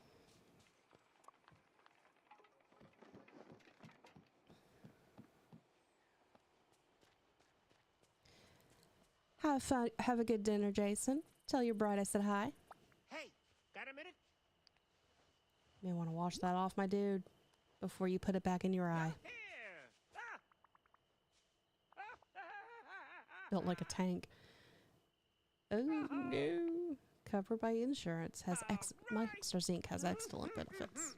Have fun. Have a good dinner, Jason. Tell your bride I said hi. Hey, got a minute? May want to wash that off, my dude, before you put it back in your eye. Here. Built like a tank. Oh no. Covered by insurance. Has Monsters Inc. has excellent benefits.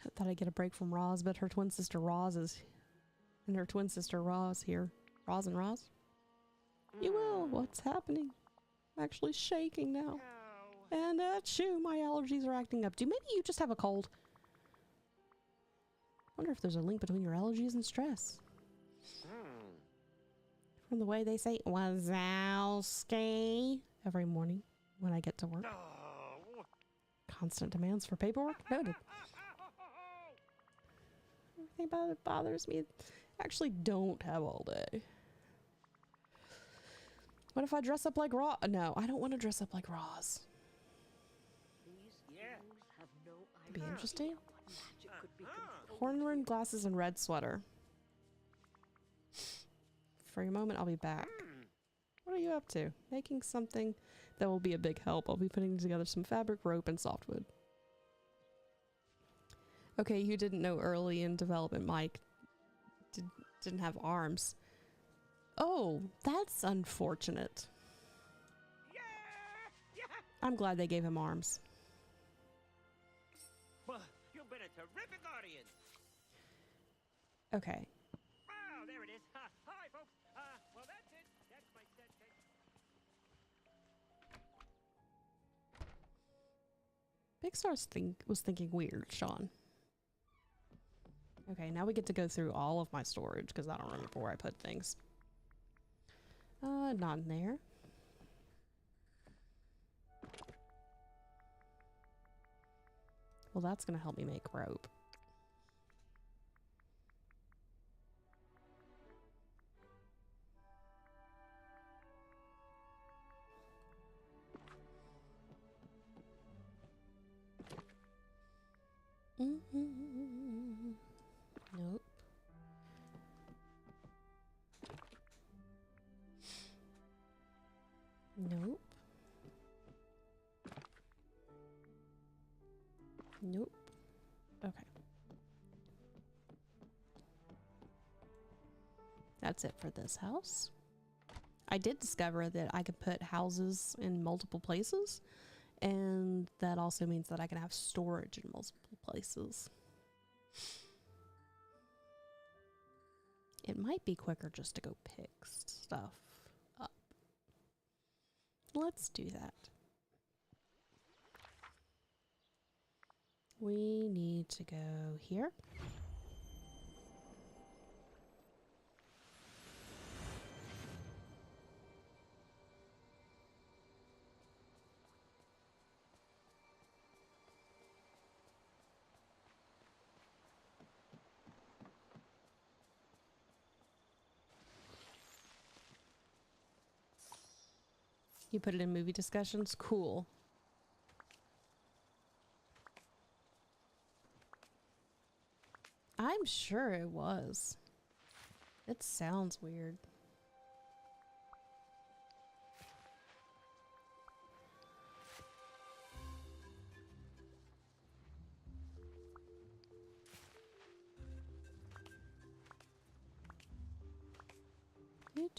I thought I'd get a break from Roz, but her twin sister Roz is... And her twin sister Roz here. Roz and Roz? You will. What's happening? I'm actually shaking now. And achoo, my allergies are acting up. Maybe you just have a cold. Wonder if there's a link between your allergies and stress. From the way they say Wazowski every morning when I get to work. Constant demands for paperwork noted. Everything about it bothers me. I actually don't have all day. What if I dress up like Roz? No, I don't want to dress up like Roz. It'd be interesting. Horn-rimmed glasses and red sweater. For a moment, I'll be back. What are you up to? Making something that will be a big help. I'll be putting together some fabric, rope, and softwood. Okay, you didn't know early in development Mike didn't have arms. Oh, that's unfortunate. I'm glad they gave him arms. Well, you've been a terrific audience. Okay. Wow, there it is. Hi, folks. Well, that's it. That's my set. Big Star's was thinking weird, Sean. Okay, now we get to go through all of my storage because I don't remember where I put things. Not in there. Well, that's gonna help me make rope. Nope. Nope. Nope. Okay. That's it for this house. I did discover that I could put houses in multiple places, and that also means that I can have storage in multiple places. It might be quicker just to go pick stuff up. Let's do that. We need to go here. You put it in movie discussions? Cool. I'm sure it was. It sounds weird.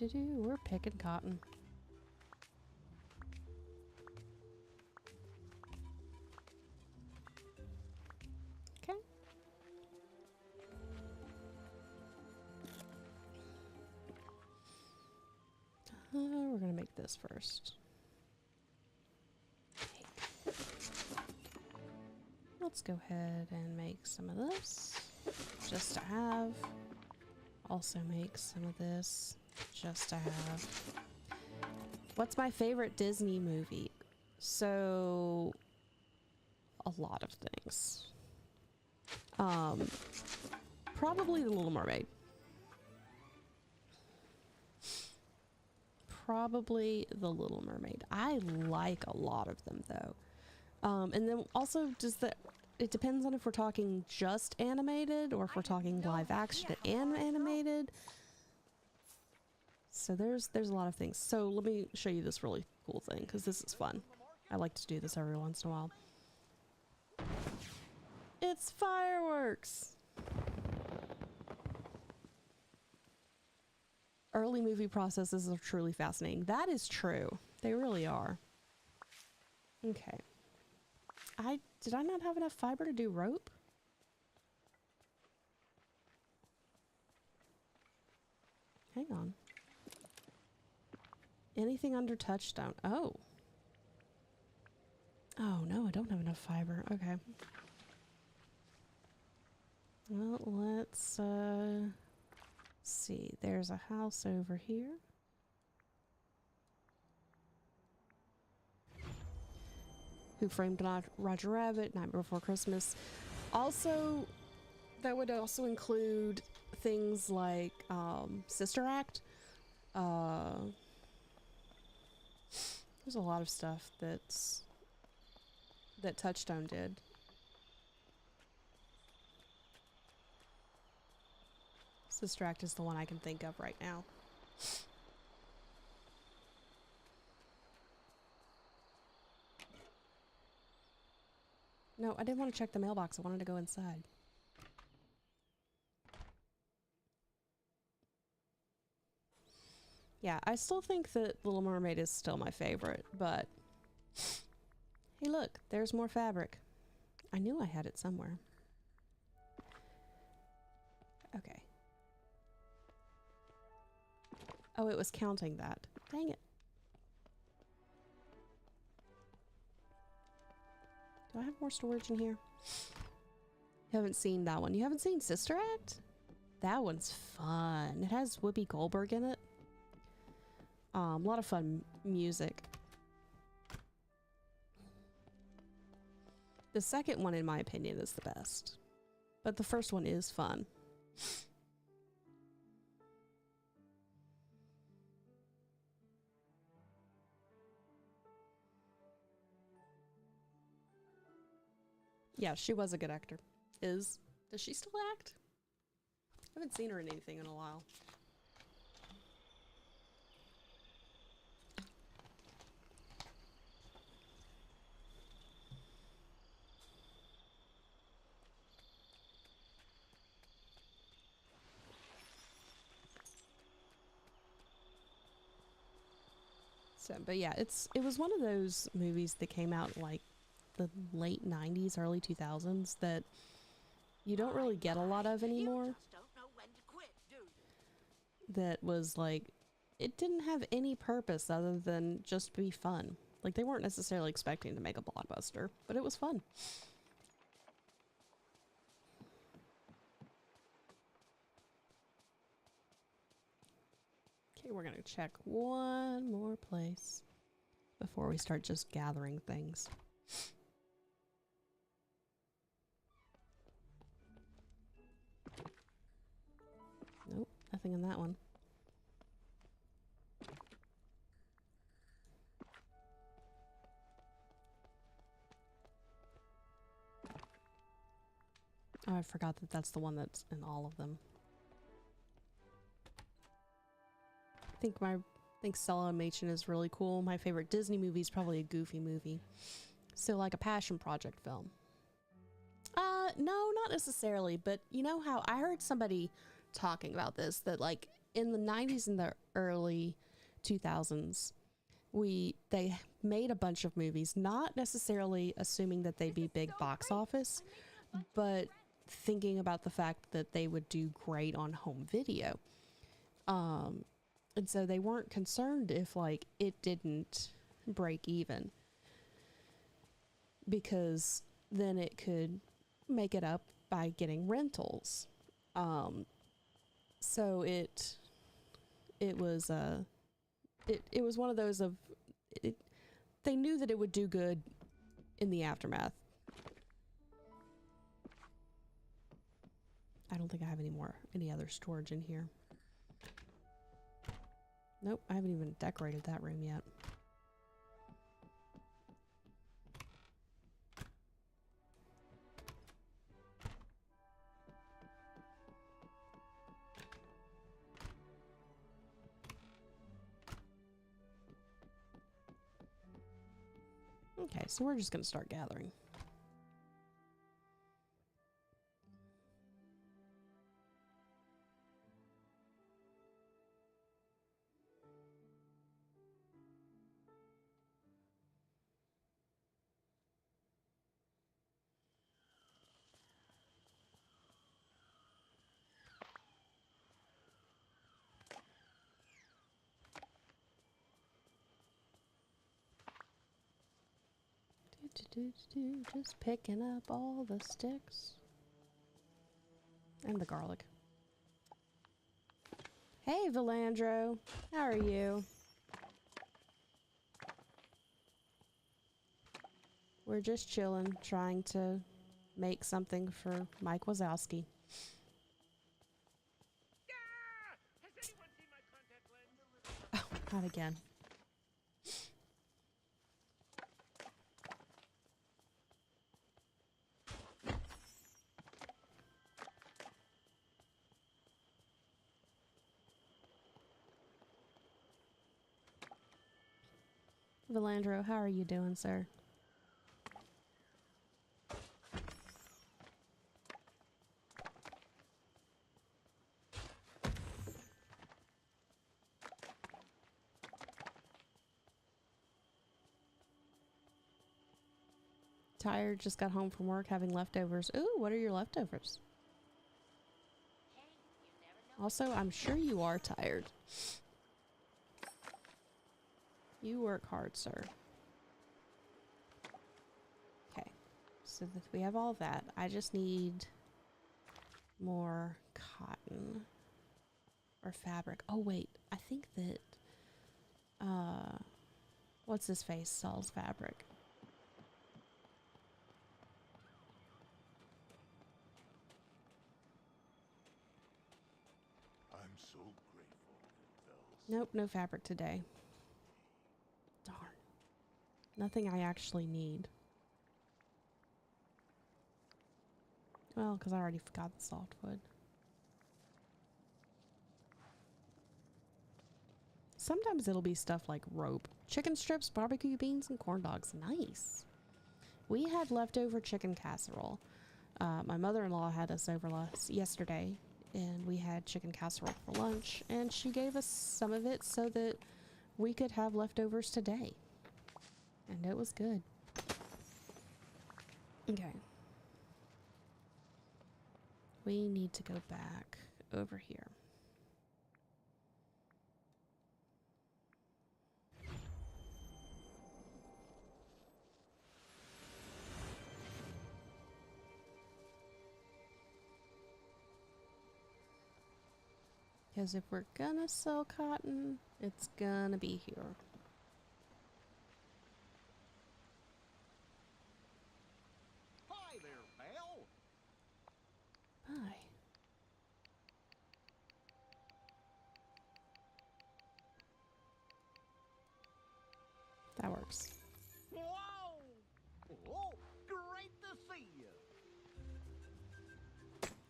We're picking cotton. Okay. We're gonna make this first. Let's go ahead and make some of this just to have. Also make some of this just to have. What's my favorite Disney movie? So, a lot of things. Probably The Little Mermaid. Probably The Little Mermaid. I like a lot of them though. And then also it depends on if we're talking just animated or if we're talking live action and animated. So there's a lot of things. So let me show you this really cool thing because this is fun. I like to do this every once in a while. It's fireworks! Early movie processes are truly fascinating. That is true. They really are. Okay. Did I not have enough fiber to do rope? Hang on. Anything under touchstone? Oh. Oh no, I don't have enough fiber. Okay. Well, let's see. There's a house over here. Who Framed Roger Rabbit, Night Before Christmas. Also, that would also include things like Sister Act. There's a lot of stuff that Touchstone did. Sister Act is the one I can think of right now. No, I didn't want to check the mailbox. I wanted to go inside. Yeah, I still think that Little Mermaid is still my favorite, but Hey, look, there's more fabric. I knew I had it somewhere. Okay. Oh, it was counting that. Dang it. Do I have more storage in here? You haven't seen that one. You haven't seen Sister Act? That one's fun. It has Whoopi Goldberg in it. A lot of fun music. The second one, in my opinion, is the best. But the first one is fun. Yeah, she was a good actor. Does she still act? I haven't seen her in anything in a while. So, but yeah, it was one of those movies that came out like the late 90s, early 2000s that you don't really get a lot of anymore. That was like, it didn't have any purpose other than just be fun. Like, they weren't necessarily expecting to make a blockbuster, but it was fun. Okay, we're gonna check one more place before we start just gathering things. Nope, nothing in that one. Oh, I forgot that that's the one that's in all of them. I think Stella Machen is really cool. My favorite Disney movie is probably a Goofy movie. So like a passion project film. No, not necessarily, but you know how I heard somebody talking about this, that like in the 90s and the early 2000s, they made a bunch of movies, not necessarily assuming that they'd be big box office, but thinking about the fact that they would do great on home video. And so they weren't concerned if like it didn't break even, because then it could make it up by getting rentals. So it was it was one of those of they knew that it would do good in the aftermath. I don't think I have any other storage in here. Nope, I haven't even decorated that room yet. Okay, so we're just gonna start gathering. Just picking up all the sticks. And the garlic. Hey, Valandro. How are you? We're just chilling, trying to make something for Mike Wazowski. Has anyone seen my contact lens? Oh, not again. Valandro, how are you doing, sir? Tired, just got home from work having leftovers. Ooh, what are your leftovers? Also, I'm sure you are tired. You work hard, sir. Okay, so we have all that. I just need more cotton or fabric. Oh wait, I think that what's his face sells fabric. I'm so grateful that Bells. Nope, no fabric today. Darn. Nothing I actually need. Well, because I already forgot the softwood. Sometimes it'll be stuff like rope. Chicken strips, barbecue beans, and corn dogs. Nice. We had leftover chicken casserole. My mother-in-law had us over yesterday, and we had chicken casserole for lunch, and she gave us some of it so that we could have leftovers today. And it was good. Okay. We need to go back over here. Because if we're gonna sell cotton, it's gonna be here. Hi there, Belle. Bye. That works. Whoa! Oh, great to see you.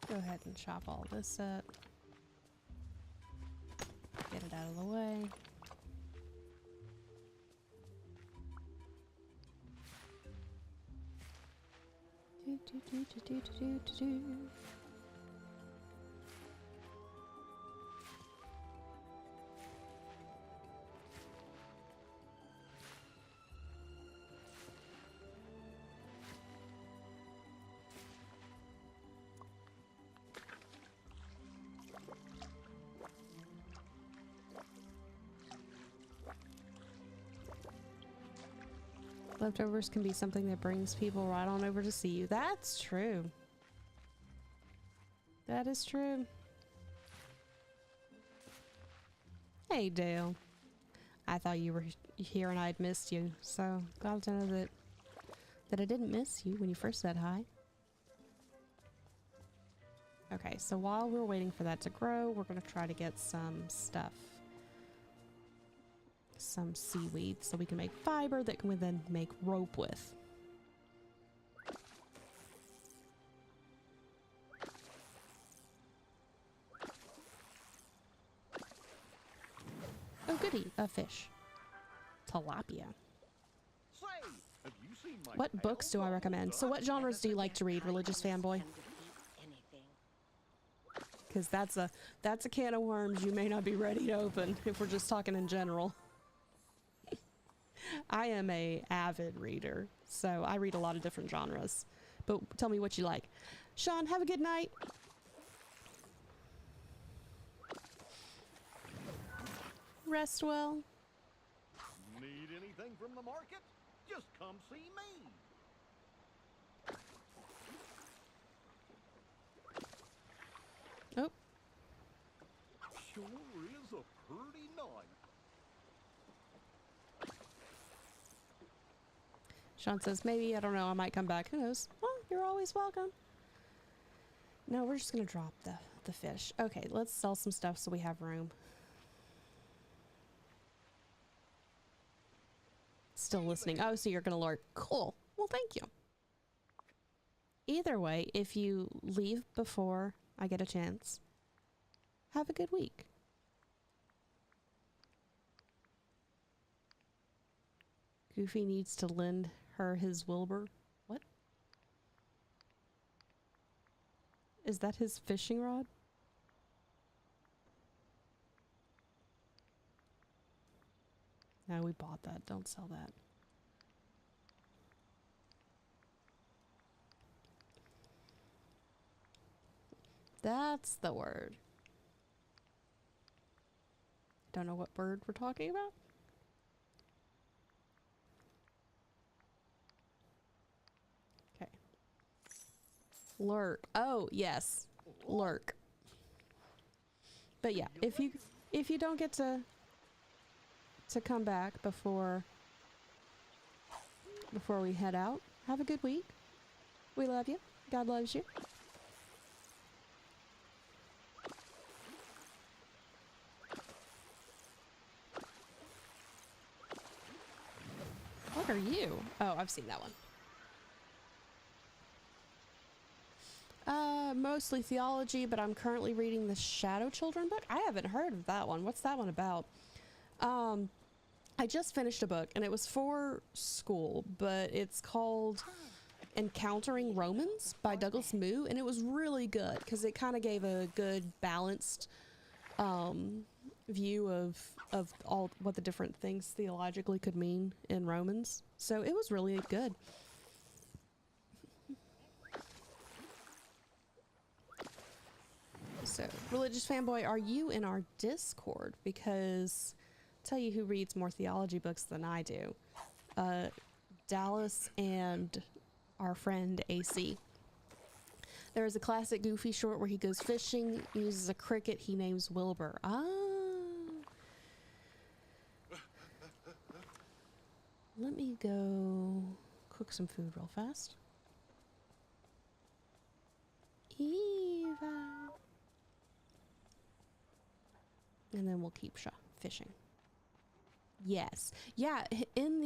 Go ahead and chop all this up. Get it out of the way. Do. Leftovers can be something that brings people right on over to see you. That's true. That is true. Hey, Dale. I thought you were here and I'd missed you, so glad to know that I didn't miss you when you first said hi. Okay, so while we're waiting for that to grow, we're gonna try to get some stuff. Some seaweed so we can make fiber that we then make rope with. Oh goody, a fish. Tilapia. Say, have you seen my What books do I recommend? So what genres do you like to read, religious fanboy? Because that's a can of worms you may not be ready to open if we're just talking in general. I am a avid reader, so I read a lot of different genres. But tell me what you like. Sean, have a good night. Rest well. Need anything from the market? Just come see me. Oh. Sure is a pretty night. Sean says, maybe, I don't know, I might come back. Who knows? Well, you're always welcome. No, we're just gonna drop the fish. Okay, let's sell some stuff so we have room. Still listening. Oh, so you're gonna lurk. Cool. Well, thank you. Either way, if you leave before I get a chance, have a good week. Goofy needs to lend her his Wilbur. What? Is that his fishing rod? No, we bought that. Don't sell that. That's the word. Don't know what bird we're talking about. Okay. Lurk. Oh, yes. Lurk. But yeah, if you don't get to come back before we head out, have a good week. We love you. God loves you. What are you? Oh, I've seen that one. Mostly theology, but I'm currently reading the Shadow Children book. I haven't heard of that one. What's that one about? I just finished a book, and it was for school, but it's called Encountering Romans by Douglas Moo, and it was really good because it kind of gave a good balanced view of all what the different things theologically could mean in Romans. So it was really good. So, Religious Fanboy, are you in our Discord? Because I'll tell you who reads more theology books than I do. Dallas and our friend AC. There is a classic Goofy short where he goes fishing, uses a cricket he names Wilbur. Ah. Let me go cook some food real fast. Eva. And then we'll keep fishing. Yes. Yeah, in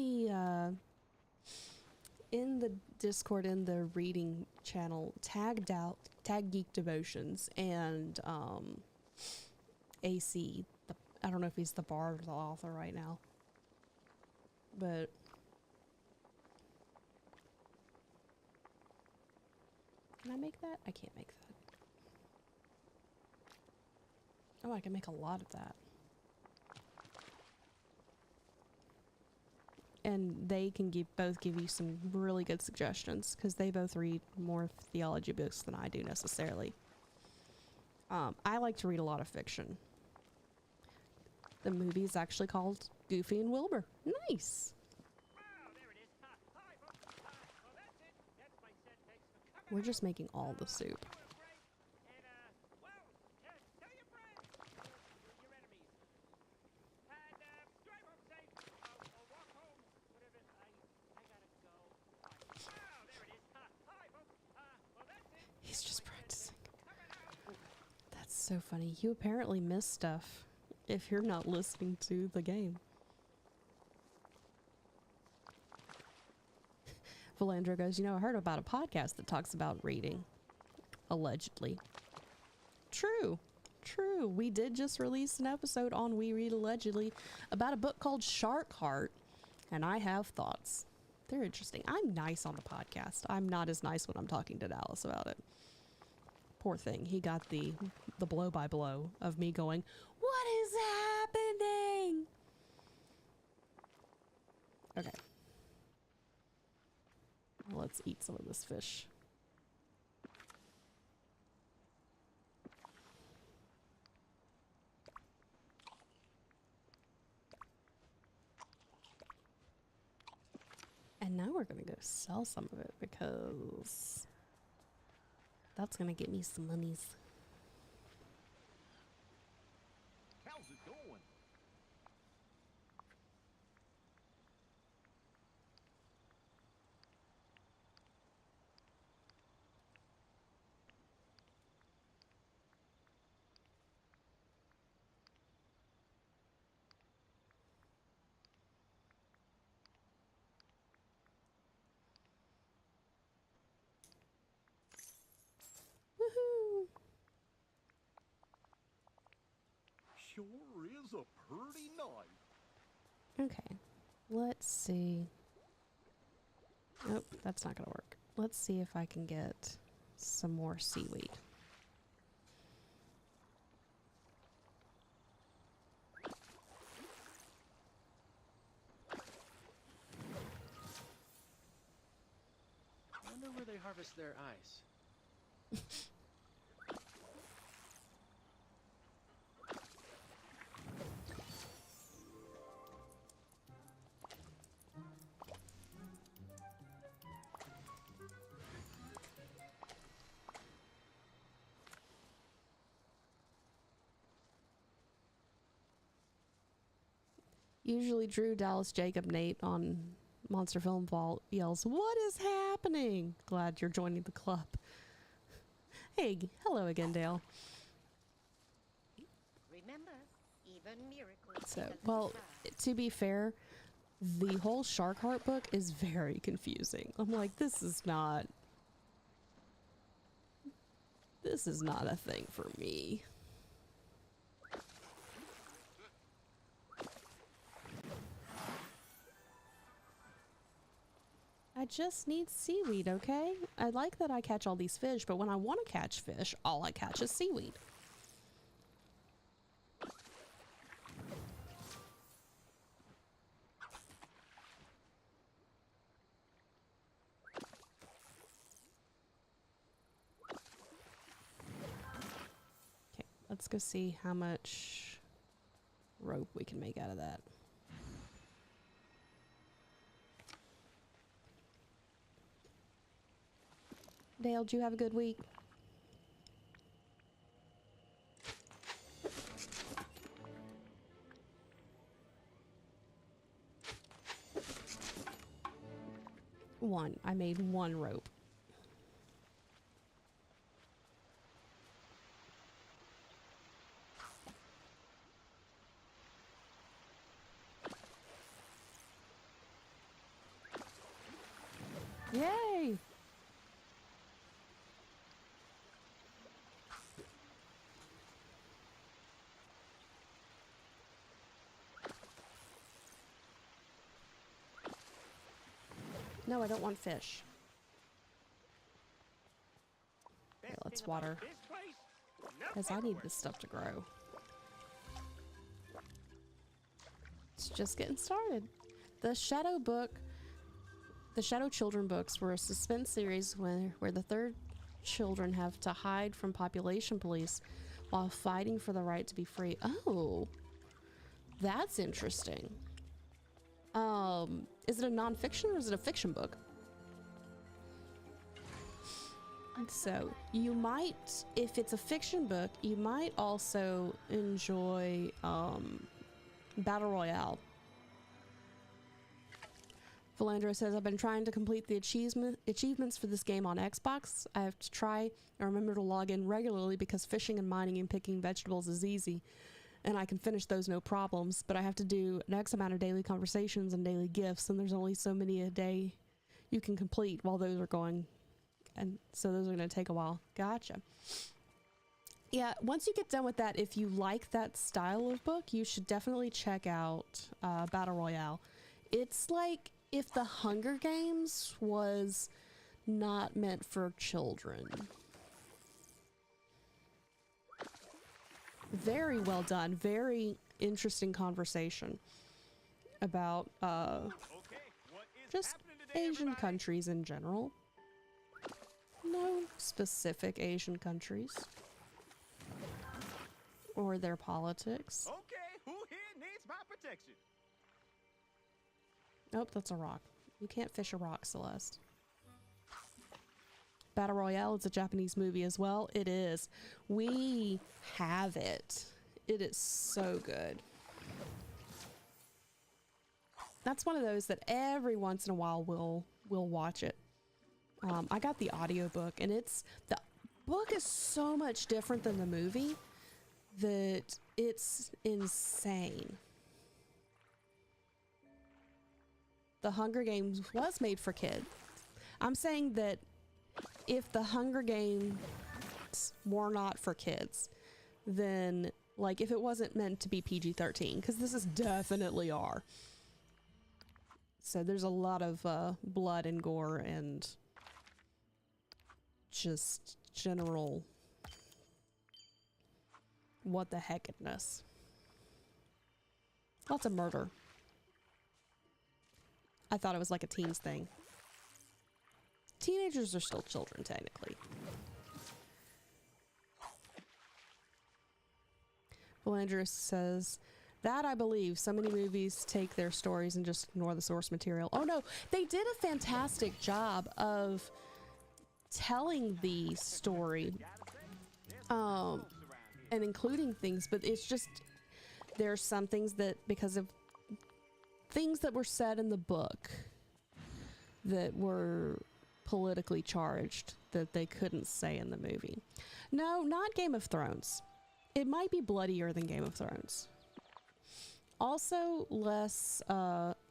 the Discord, in the reading channel, Tag Geek Devotions and AC, I don't know if he's the bard or the author right now. But can I make that? I can't make that. Oh, I can make a lot of that. And they can both give you some really good suggestions because they both read more theology books than I do necessarily. I like to read a lot of fiction. The movie is actually called Goofy and Wilbur. Nice. We're just making all the soup. He's just practicing. That's so funny. You apparently miss stuff if you're not listening to the game. Valandra goes, you know, I heard about a podcast that talks about reading. Allegedly. True. True. We did just release an episode on We Read Allegedly about a book called Shark Heart, and I have thoughts. They're interesting. I'm nice on the podcast. I'm not as nice when I'm talking to Dallas about it. Poor thing. He got the blow by blow of me going, what is happening? Okay. Let's eat some of this fish. And now we're gonna go sell some of it because that's gonna get me some monies. How's it going? Woohoo! Sure is a pretty night. Okay. Let's see. Nope, that's not gonna work. Let's see if I can get some more seaweed. I wonder where they harvest their ice. Usually Drew, Dallas, Jacob, Nate on Monster Film Vault yells, "What is happening?" Glad you're joining the club. Hey, hello again, Dale. Remember, even miracles. So, well, to be fair, the whole Shark Heart book is very confusing. I'm like, this is not a thing for me. I just need seaweed, okay? I like that I catch all these fish, but when I want to catch fish, all I catch is seaweed. Okay, let's go see how much rope we can make out of that. Dale, did you have a good week? One. I made one rope. Yay! No, I don't want fish. Okay, let's water. Because I need this stuff to grow. It's just getting started. The Shadow Children books were a suspense series where the third children have to hide from population police while fighting for the right to be free. Oh, that's interesting. Is it a non-fiction or is it a fiction book? So you might, if it's a fiction book, you might also enjoy Battle Royale. Philandro says, I've been trying to complete the achievements for this game on Xbox. I have to try and remember to log in regularly because fishing and mining and picking vegetables is easy. And I can finish those no problems, but I have to do an X amount of daily conversations and daily gifts, and there's only so many a day you can complete while those are going, and so those are going to take a while. Gotcha. Yeah, once you get done with that, if you like that style of book, you should definitely check out Battle Royale. It's like if the Hunger Games was not meant for children. Very well done. Very interesting conversation about just Asian countries in general. No specific Asian countries or their politics. Okay, who here needs my protection? Nope, that's a rock. You can't fish a rock, Celeste. Battle Royale is a Japanese movie as well. It is. We have it. It is so good. That's one of those that every once in a while we'll watch it. I got the audiobook, and the book is so much different than the movie that it's insane. The Hunger Games was made for kids. I'm saying that if the Hunger Games were not for kids, then, like, if it wasn't meant to be PG-13, because this is definitely R. So there's a lot of blood and gore and just general what the heckness. Lots of murder. I thought it was like a teens thing. Teenagers are still children, technically. Philandrous says, that I believe. So many movies take their stories and just ignore the source material. Oh no, they did a fantastic job of telling the story and including things, but it's just, there's some things that because of things that were said in the book that were politically charged that they couldn't say in the movie. No, not Game of Thrones. It might be bloodier than Game of Thrones. Also, less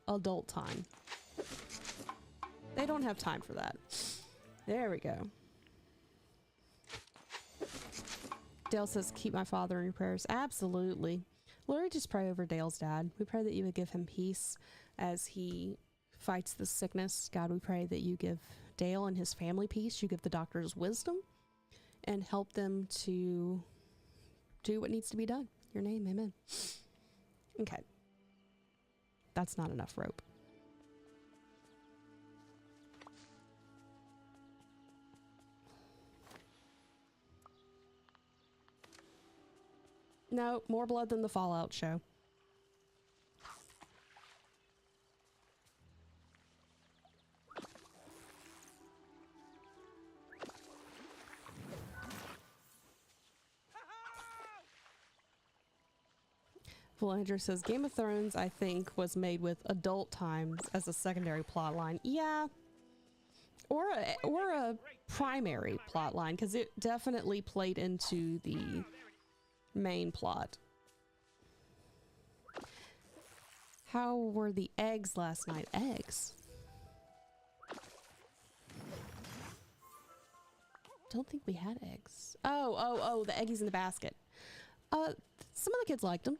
adult time. They don't have time for that. There we go. Dale says, keep my father in your prayers. Absolutely. Lord, we just pray over Dale's dad. We pray that you would give him peace as he fights this sickness. God, we pray that you give Dale and his family peace. You give the doctors wisdom and help them to do what needs to be done. In your name, amen. Okay. That's not enough rope. No, more blood than the Fallout show. Andrew says Game of Thrones, I think, was made with adult times as a secondary plot line. Yeah. Or a primary plot line, because it definitely played into the main plot. How were the eggs last night? Eggs? Don't think we had eggs. Oh, the eggies in the basket. Some of the kids liked them.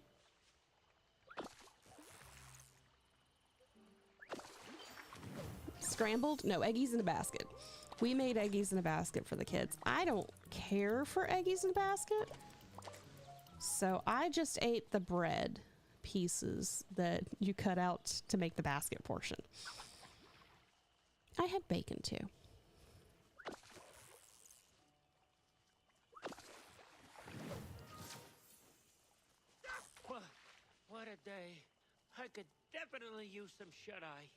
Scrambled? No, eggies in a basket. We made eggies in a basket for the kids. I don't care for eggies in a basket. So I just ate the bread pieces that you cut out to make the basket portion. I had bacon too. What a day. I could definitely use some shut-eye.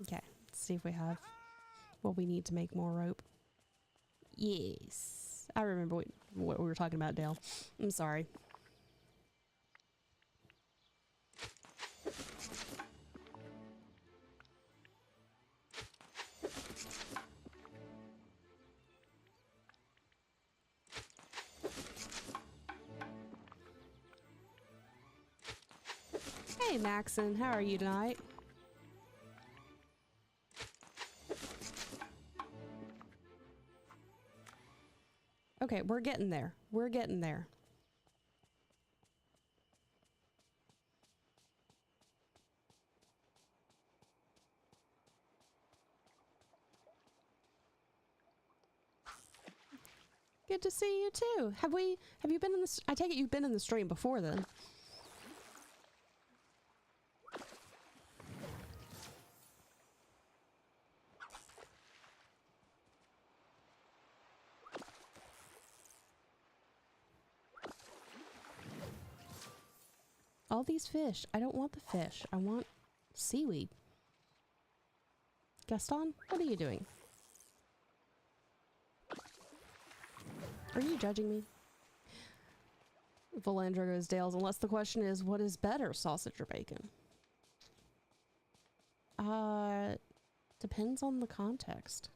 Okay, let's see if we have what we need to make more rope. Yes. I remember what we were talking about, Dale. I'm sorry. Hey, Maxon, how are you tonight? Okay, we're getting there. We're getting there. Good to see you too. Have you been in this? I take it you've been in the stream before then. All these fish. I don't want the fish. I want seaweed. Gaston, what are you doing? Are you judging me? Valandra goes Dales, unless the question is, what is better, sausage or bacon? Depends on the context.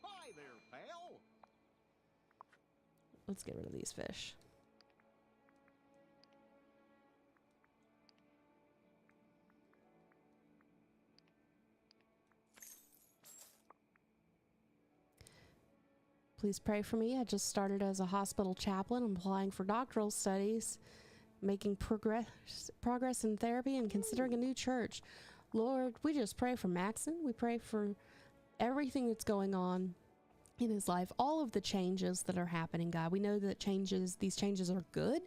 Hi there, pal. Let's get rid of these fish. Please pray for me. I just started as a hospital chaplain. I'm applying for doctoral studies, making progress in therapy, and considering a new church. Lord, we just pray for Maxon. We pray for everything that's going on in his life, all of the changes that are happening, God. We know that these changes are good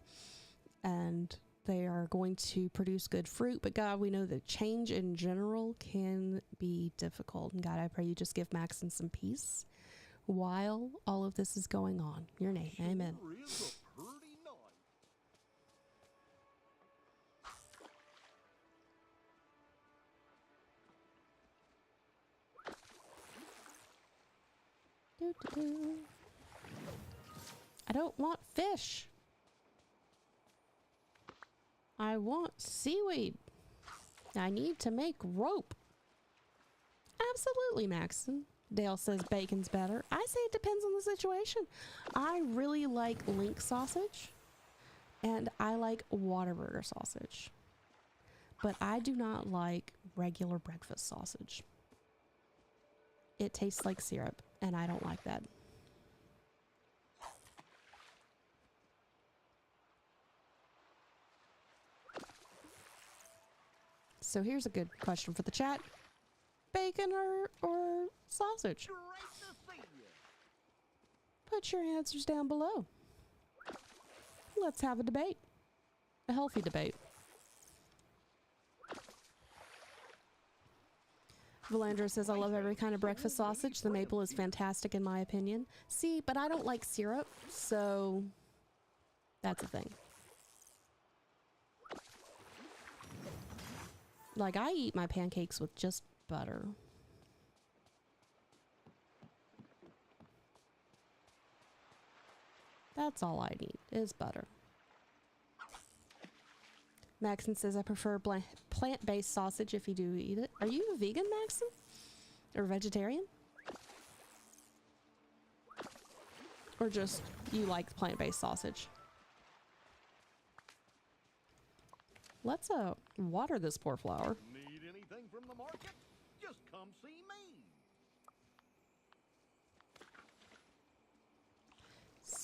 and they are going to produce good fruit, but God, we know that change in general can be difficult. And God, I pray you just give Maxon some peace while all of this is going on. In your name, amen. Sure is a pretty night. Do-do-do. I don't want fish. I want seaweed. I need to make rope. Absolutely, Maxon. Dale says bacon's better. I say it depends on the situation. I really like link sausage. And I like Whataburger sausage. But I do not like regular breakfast sausage. It tastes like syrup, and I don't like that. So here's a good question for the chat. Bacon or sausage? Great to see you. Put your answers down below. Let's have a debate. A healthy debate. Valandra says, I love every kind of breakfast sausage. The maple is fantastic in my opinion. See, but I don't like syrup, so that's a thing. Like, I eat my pancakes with just butter. That's all I need, is butter. Maxon says, I prefer plant-based sausage if you do eat it. Are you a vegan, Maxon? Or vegetarian? Or just you like plant-based sausage? Let's water this poor flower. Need anything from the market? Just come see me.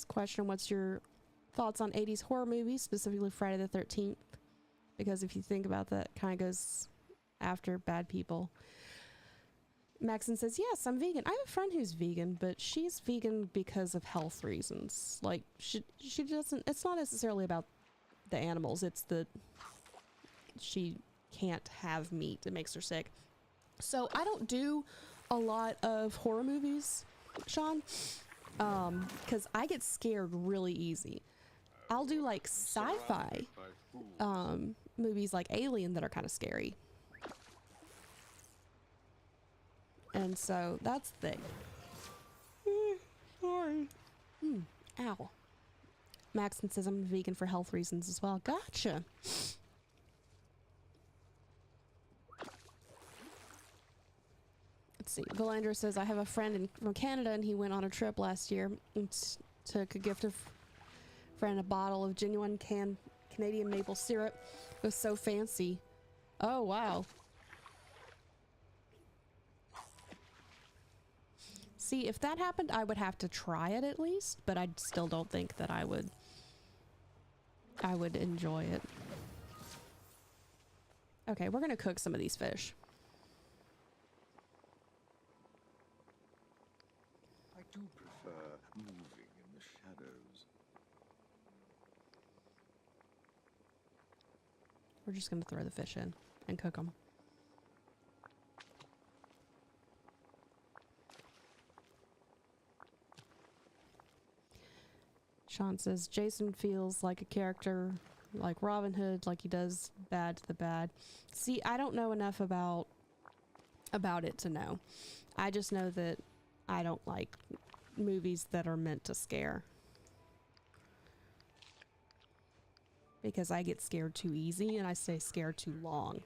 Question, what's your thoughts on 80s horror movies, specifically Friday the 13th? Because if you think about that, kind of goes after bad people. Maxon says, yes, I'm vegan. I have a friend who's vegan, but she's vegan because of health reasons. Like, she doesn't, it's not necessarily about the animals, it's that she can't have meat. It makes her sick. So I don't do a lot of horror movies, Sean, because I get scared really easy. I'll do like sci-fi movies like Alien that are kind of scary. And so that's the thing. Sorry. Ow. Maxon says I'm vegan for health reasons as well. Gotcha. Let's see. Valandra says, I have a friend from Canada and he went on a trip last year and took a gift of friend a bottle of genuine Canadian maple syrup. It was so fancy. Oh, wow. See, if that happened, I would have to try it at least, but I still don't think that I would enjoy it. Okay, we're gonna cook some of these fish. I do prefer moving in the shadows. We're just gonna throw the fish in and cook them. Sean says, Jason feels like a character like Robin Hood, like he does bad to the bad. See, I don't know enough about it to know. I just know that I don't like movies that are meant to scare. Because I get scared too easy and I stay scared too long.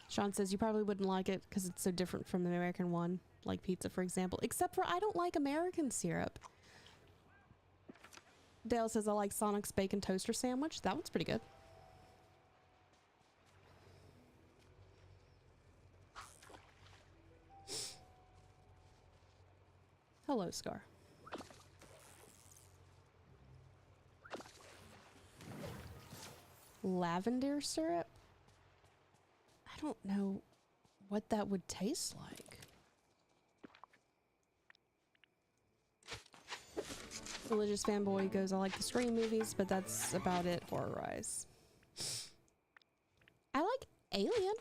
Sean says, you probably wouldn't like it because it's so different from the American one. Like pizza, for example. Except for I don't like American syrup. Dale says, I like Sonic's bacon toaster sandwich. That one's pretty good. Hello, Scar. Lavender syrup? I don't know what that would taste like. Religious fanboy goes, I like the Scream movies, but that's about it. Horror-wise. I like Alien.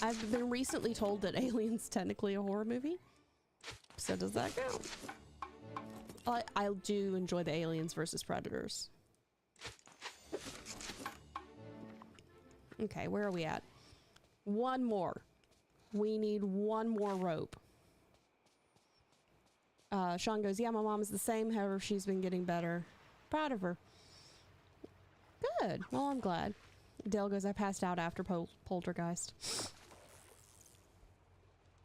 I've been recently told that Alien's technically a horror movie. So does that count? I do enjoy the Aliens versus Predators. Okay, where are we at? One more. We need one more rope. Sean goes, yeah, my mom is the same. However, she's been getting better. Proud of her. Good. Well, I'm glad. Dale goes, I passed out after Poltergeist.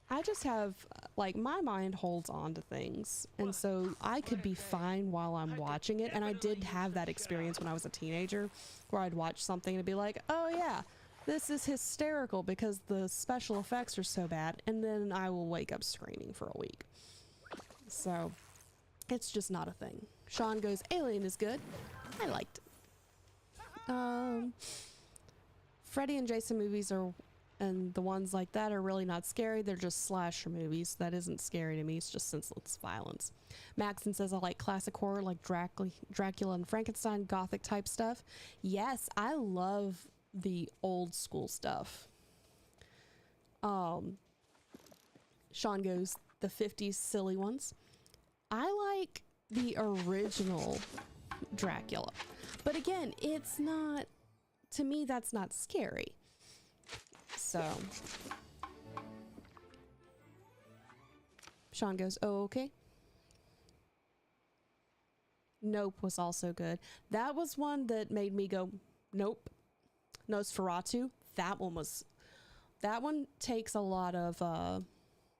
I just have, like, my mind holds on to things. And so I could be fine while I'm watching it. And I did have that experience when I was a teenager where I'd watch something and be like, oh yeah, this is hysterical because the special effects are so bad. And then I will wake up screaming for a week. So it's just not a thing. Sean goes, Alien is good. I liked it. Freddy and Jason movies are, and the ones like that are really not scary. They're just slasher movies. That isn't scary to me. It's just senseless violence. Maxon says, I like classic horror like Dracula and Frankenstein, gothic type stuff. Yes, I love the old school stuff. Sean goes, the 50s silly ones. I like the original Dracula. But again, it's not, to me, that's not scary. So Sean goes, oh, okay. Nope was also good. That was one that made me go, nope. Nosferatu, that one takes a lot of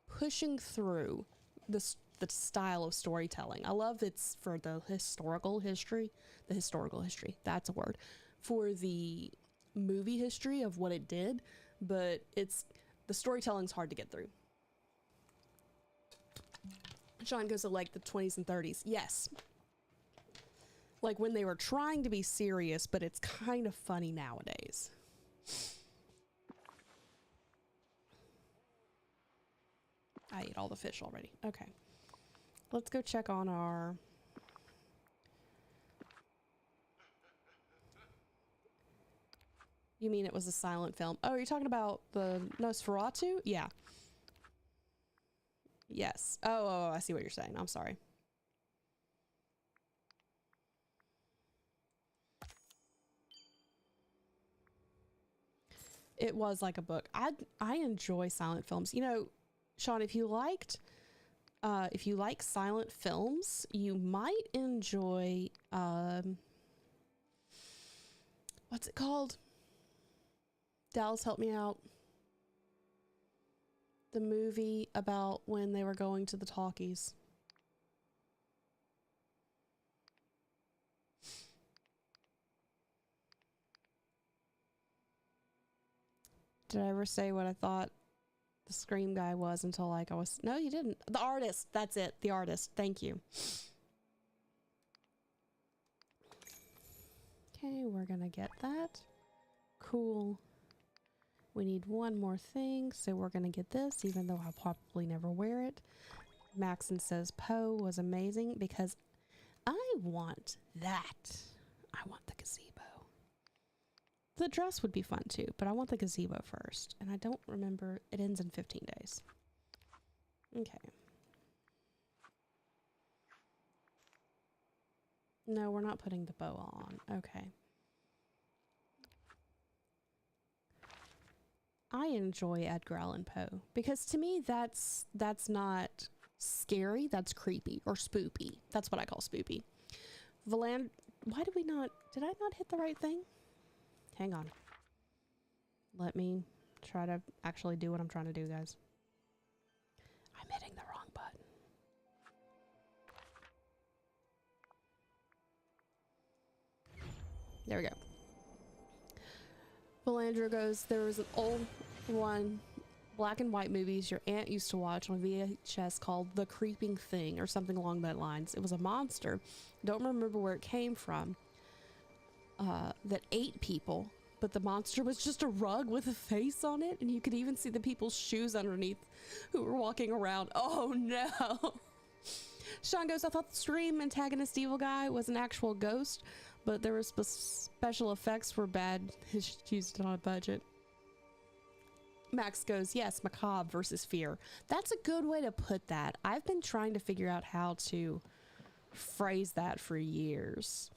pushing through the style of storytelling. I love it's for the historical history, that's a word, for the movie history of what it did, but the storytelling's hard to get through. Sean goes to like the 20s and 30s. Yes. Like when they were trying to be serious, but it's kind of funny nowadays. I ate all the fish already. Okay. Let's go check on our... You mean it was a silent film? Oh, you're talking about the Nosferatu? Yeah. Yes. Oh, I see what you're saying. I'm sorry. It was like a book. I enjoy silent films. You know, Sean, if you like silent films, you might enjoy what's it called? Dallas, help me out. The movie about when they were going to the talkies. Did I ever say what I thought the Scream guy was until like I was... No, you didn't. The Artist. That's it. The Artist. Thank you. Okay, we're gonna get that. Cool. We need one more thing, so we're gonna get this, even though I'll probably never wear it. Maxon says Poe was amazing because I want that. I want the gazebo. The dress would be fun too, but I want the gazebo first. And I don't remember, it ends in 15 days. Okay. No, we're not putting the bow on. Okay. I enjoy Edgar Allan Poe because to me that's not scary, that's creepy or spoopy. That's what I call spoopy. Why did I not hit the right thing? Hang on. Let me try to actually do what I'm trying to do, guys. I'm hitting the wrong button. There we go. Valandra goes, there was an old one, black and white movies your aunt used to watch on VHS called The Creeping Thing or something along that lines. It was a monster. Don't remember where it came from. That ate people, but the monster was just a rug with a face on it, and you could even see the people's shoes underneath who were walking around. Oh no. Sean goes, I thought the Scream antagonist evil guy was an actual ghost, but there was special effects were bad. His used it on a budget. Max goes, yes, macabre versus fear. That's a good way to put that. I've been trying to figure out how to phrase that for years.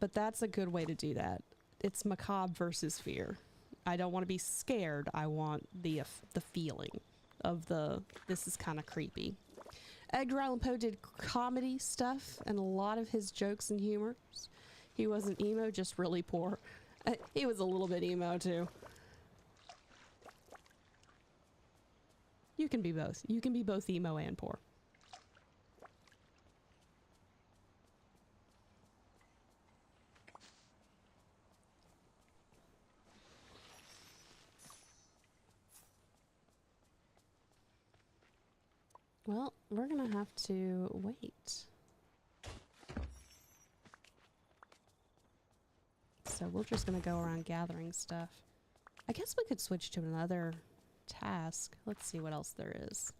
But that's a good way to do that. It's macabre versus fear. I don't want to be scared. I want the feeling of this is kind of creepy. Edgar Allan Poe did comedy stuff and a lot of his jokes and humors. He wasn't emo, just really poor. He was a little bit emo too. You can be both. You can be both emo and poor. Well, we're gonna have to wait. So we're just gonna go around gathering stuff. I guess we could switch to another task. Let's see what else there is.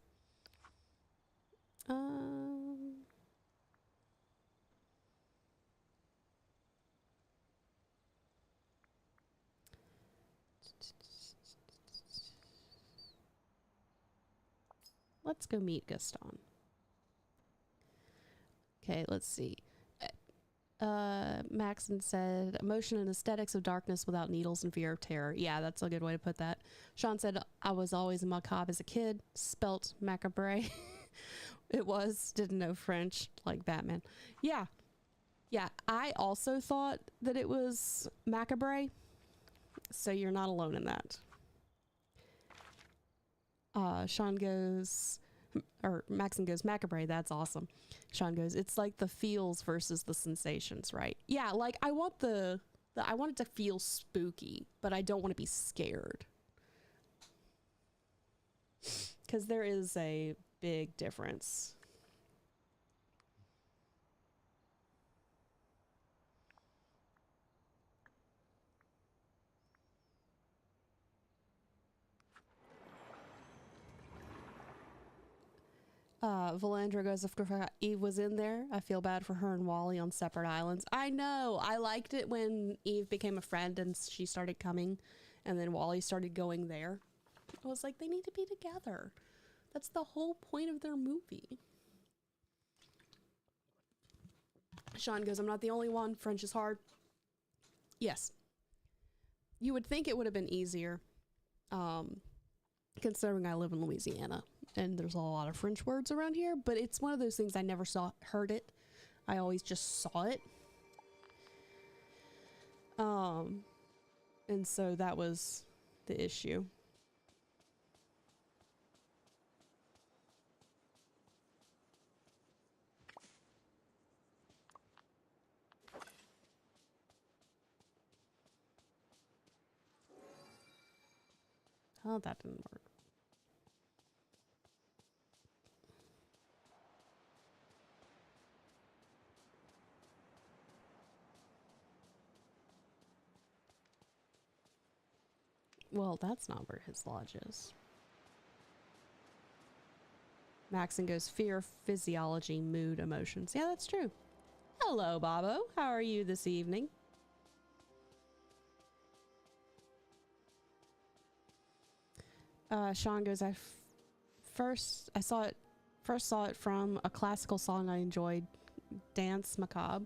Let's go meet Gaston. Okay, let's see. Maxon said, emotion and aesthetics of darkness without needles and fear of terror. Yeah, that's a good way to put that. Sean said, I was always macabre as a kid. Spelt macabre. It was. Didn't know French, like Batman. Yeah. Yeah, I also thought that it was macabre. So you're not alone in that. Sean goes, or Maxon goes, macabre, that's awesome. Sean goes, it's like the feels versus the sensations, right? Yeah, like I want I want it to feel spooky, but I don't want to be scared. Because there is a big difference. Valandra goes, if Eve was in there, I feel bad for her and Wally on separate islands. I know. I liked it when Eve became a friend and she started coming and then Wally started going there. I was like, they need to be together. That's the whole point of their movie. Sean goes, I'm not the only one. French is hard. Yes. You would think it would have been easier, considering I live in Louisiana. And there's a lot of French words around here, but it's one of those things I never heard it. I always just saw it. And so that was the issue. Oh, that didn't work. Well, that's not where his lodge is. Maxon goes, fear, physiology, mood, emotions. Yeah, that's true. Hello, Bobo. How are you this evening? Sean goes, first saw it from a classical song I enjoyed, Dance Macabre.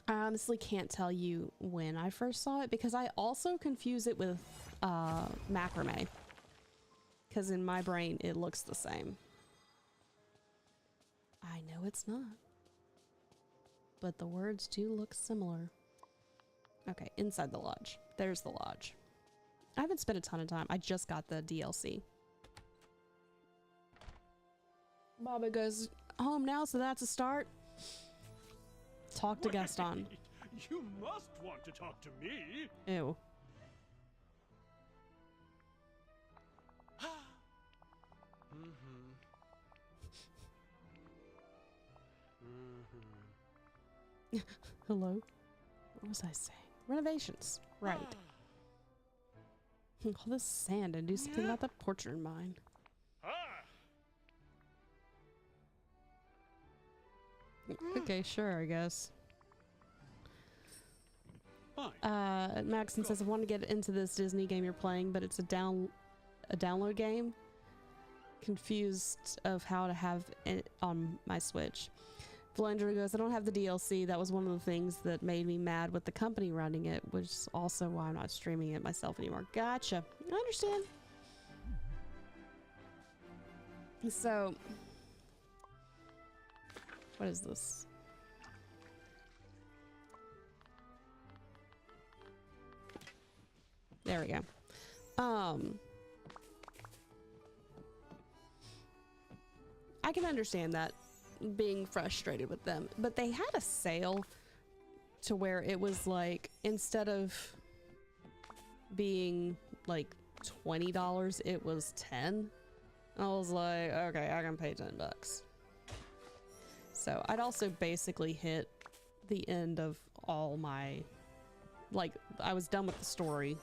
I honestly can't tell you when I first saw it because I also confuse it with macrame. Because in my brain, it looks the same. I know it's not. But the words do look similar. Okay, inside the lodge. There's the lodge. I haven't spent a ton of time. I just got the DLC. Baba goes home now, so that's a start. Talk to Gaston. You must want to talk to me. Ew. Hello? What was I saying? Renovations. Right. All this sand and do something about that portrait in mine. Okay, sure, I guess. Maxon says, I want to get into this Disney game you're playing, but it's a download game. Confused of how to have it on my Switch. Blender goes, I don't have the DLC. That was one of the things that made me mad with the company running it, which is also why I'm not streaming it myself anymore. Gotcha. I understand. So, what is this? There we go. I can understand that, being frustrated with them, but they had a sale to where it was like, instead of being like $20, it was $10. I was like, okay, I can pay $10. So I'd also basically hit the end of all my, like, I was done with the story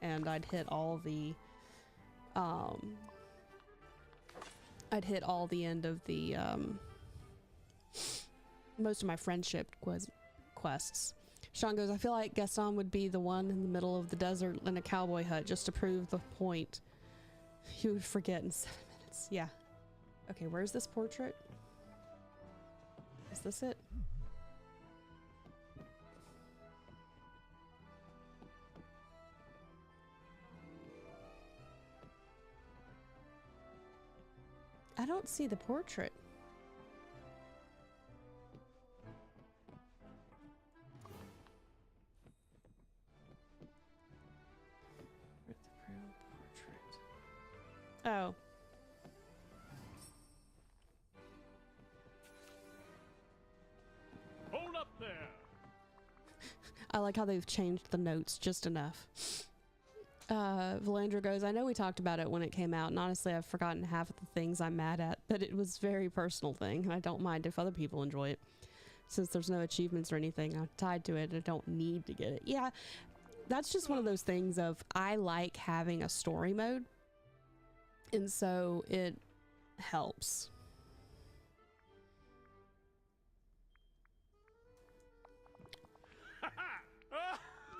and I'd hit all the I'd hit all the end of the most of my friendship quests. Sean goes, I feel like Gaston would be the one in the middle of the desert in a cowboy hut just to prove the point. You would forget in 7 minutes. Yeah. Okay, where's this portrait? Is this it? I don't see the portrait. Oh. Hold up there. I like how they've changed the notes just enough. Valandra goes, I know we talked about it when it came out, and honestly I've forgotten half of the things I'm mad at, but it was a very personal thing, and I don't mind if other people enjoy it. Since there's no achievements or anything tied to it, I don't need to get it. Yeah, that's just one of those things of, I like having a story mode, and so it helps.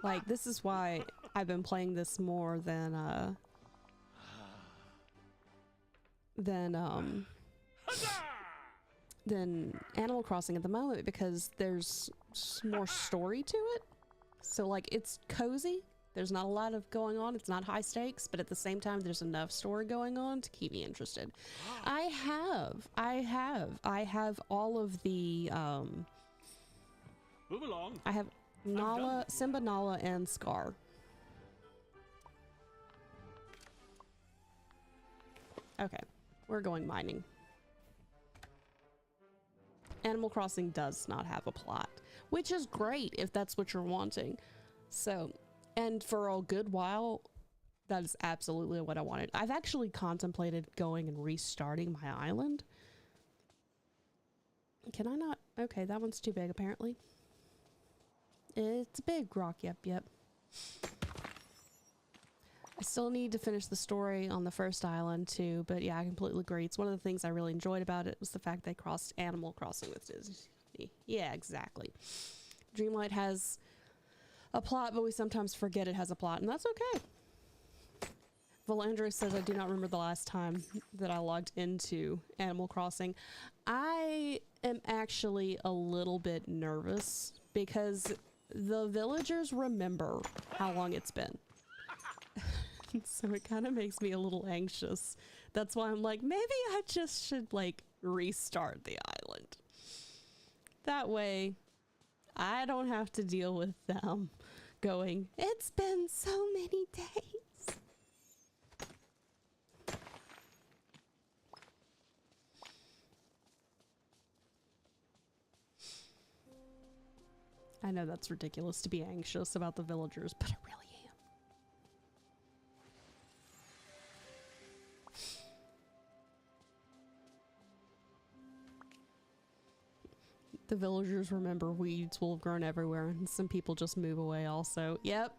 Like, this is why I've been playing this more than Animal Crossing at the moment, because there's more story to it. So like, it's cozy. There's not a lot of going on. It's not high stakes, but at the same time, there's enough story going on to keep me interested. I have all of the Move along. I have Nala, Simba, Nala, and Scar. Okay, we're going mining. Animal Crossing does not have a plot, which is great if that's what you're wanting. So, and for a good while, that is absolutely what I wanted. I've actually contemplated going and restarting my island. Can I not? Okay, that one's too big apparently. It's a big rock, yep. I still need to finish the story on the first island too, but yeah, I completely agree. It's one of the things I really enjoyed about it was the fact they crossed Animal Crossing with Disney. Yeah, exactly. Dreamlight has a plot, but we sometimes forget it has a plot, and that's okay. Valandra says, I do not remember the last time that I logged into Animal Crossing. I am actually a little bit nervous because the villagers remember how long it's been. So it kind of makes me a little anxious. That's why I'm like, maybe I just should like restart the island. That way I don't have to deal with them going, it's been so many days. I know that's ridiculous to be anxious about the villagers, but I really am. The villagers remember weeds will have grown everywhere, and some people just move away also. Yep.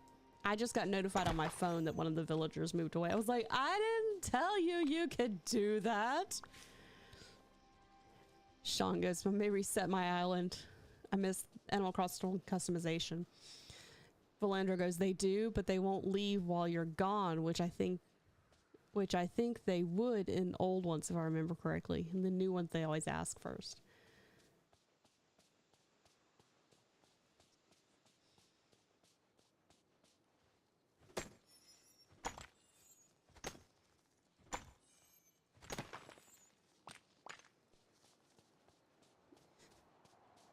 I just got notified on my phone that one of the villagers moved away. I was like, I didn't tell you you could do that. Sean goes, I may reset my island. I miss Animal Crossing customization. Valandra goes, they do, but they won't leave while you're gone, which I think they would in old ones if I remember correctly. In the new ones they always ask first.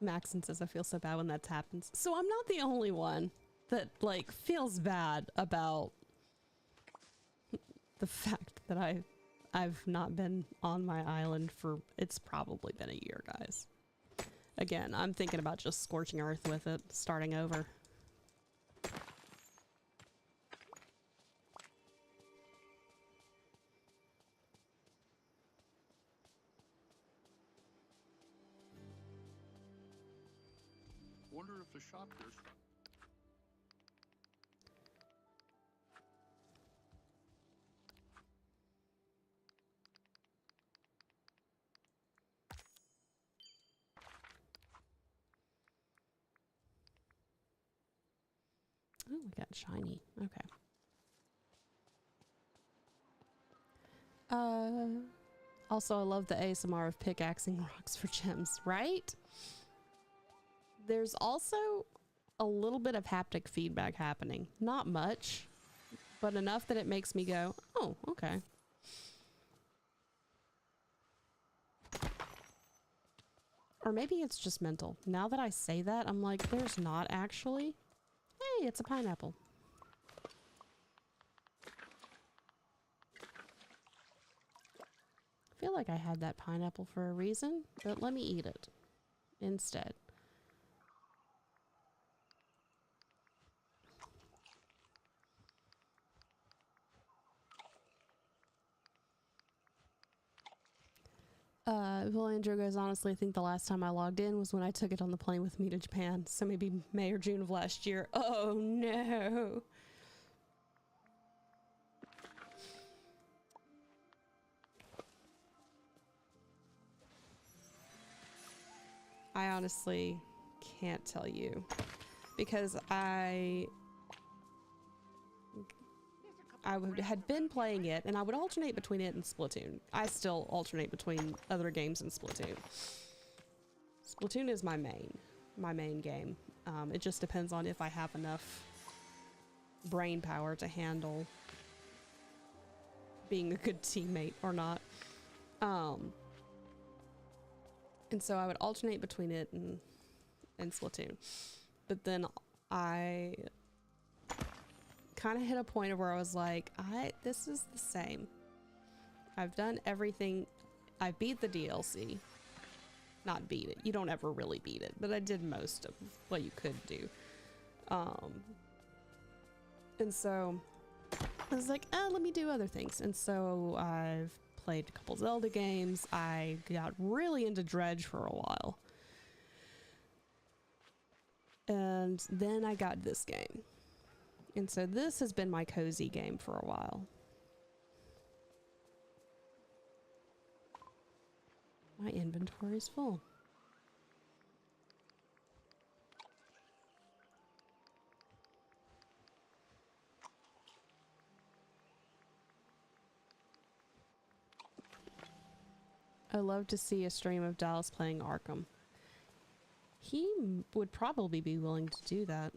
Maxon says I feel so bad when that happens. So I'm not the only one that like feels bad about the fact that I've not been on my island for, it's probably been a year, guys. Again, I'm thinking about just scorching earth with it, starting over. Wonder if the shop there's... Oh, we got shiny. Okay. Also, I love the ASMR of pickaxing rocks for gems, right? There's also a little bit of haptic feedback happening. Not much, but enough that it makes me go, oh, okay. Or maybe it's just mental. Now that I say that, I'm like, there's not actually. Hey, it's a pineapple. I feel like I had that pineapple for a reason, but let me eat it instead. Well, Andrew goes, honestly, I think the last time I logged in was when I took it on the plane with me to Japan. So maybe May or June of last year. Oh, no. I honestly can't tell you. Because I had been playing it, and I would alternate between it and Splatoon. I still alternate between other games and Splatoon. Splatoon is my main game. It just depends on if I have enough brain power to handle being a good teammate or not. And so I would alternate between it and Splatoon. But then I kind of hit a point of where I was like, this is the same. I've done everything. I beat the DLC. Not beat it. You don't ever really beat it, but I did most of what you could do. And so I was like, let me do other things. And so I've played a couple Zelda games. I got really into Dredge for a while. And then I got this game. And so this has been my cozy game for a while. My inventory is full. I love to see a stream of Dallas playing Arkham. He would probably be willing to do that.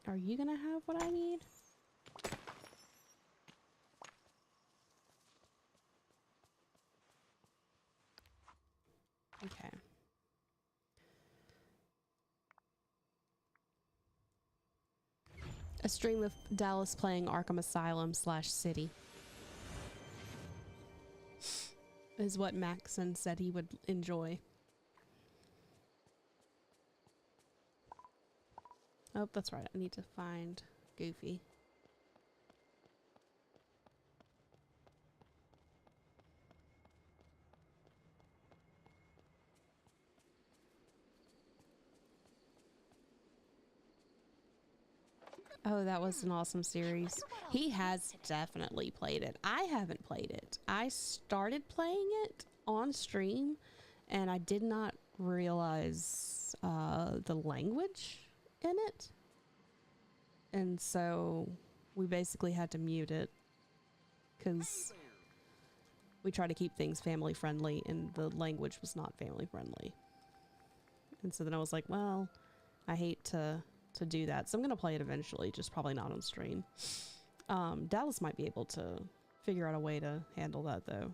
Are you gonna have what I need? Okay. A stream of Dallas playing Arkham Asylum / City is what Maxon said he would enjoy. Oh, that's right. I need to find Goofy. Oh, that was an awesome series. He has definitely played it. I haven't played it. I started playing it on stream, and I did not realize the language in it. And so we basically had to mute it because we try to keep things family friendly, and the language was not family friendly. And so then I was like, well, I hate to to do that. So I'm gonna play it eventually, just probably not on stream. Dallas might be able to figure out a way to handle that though.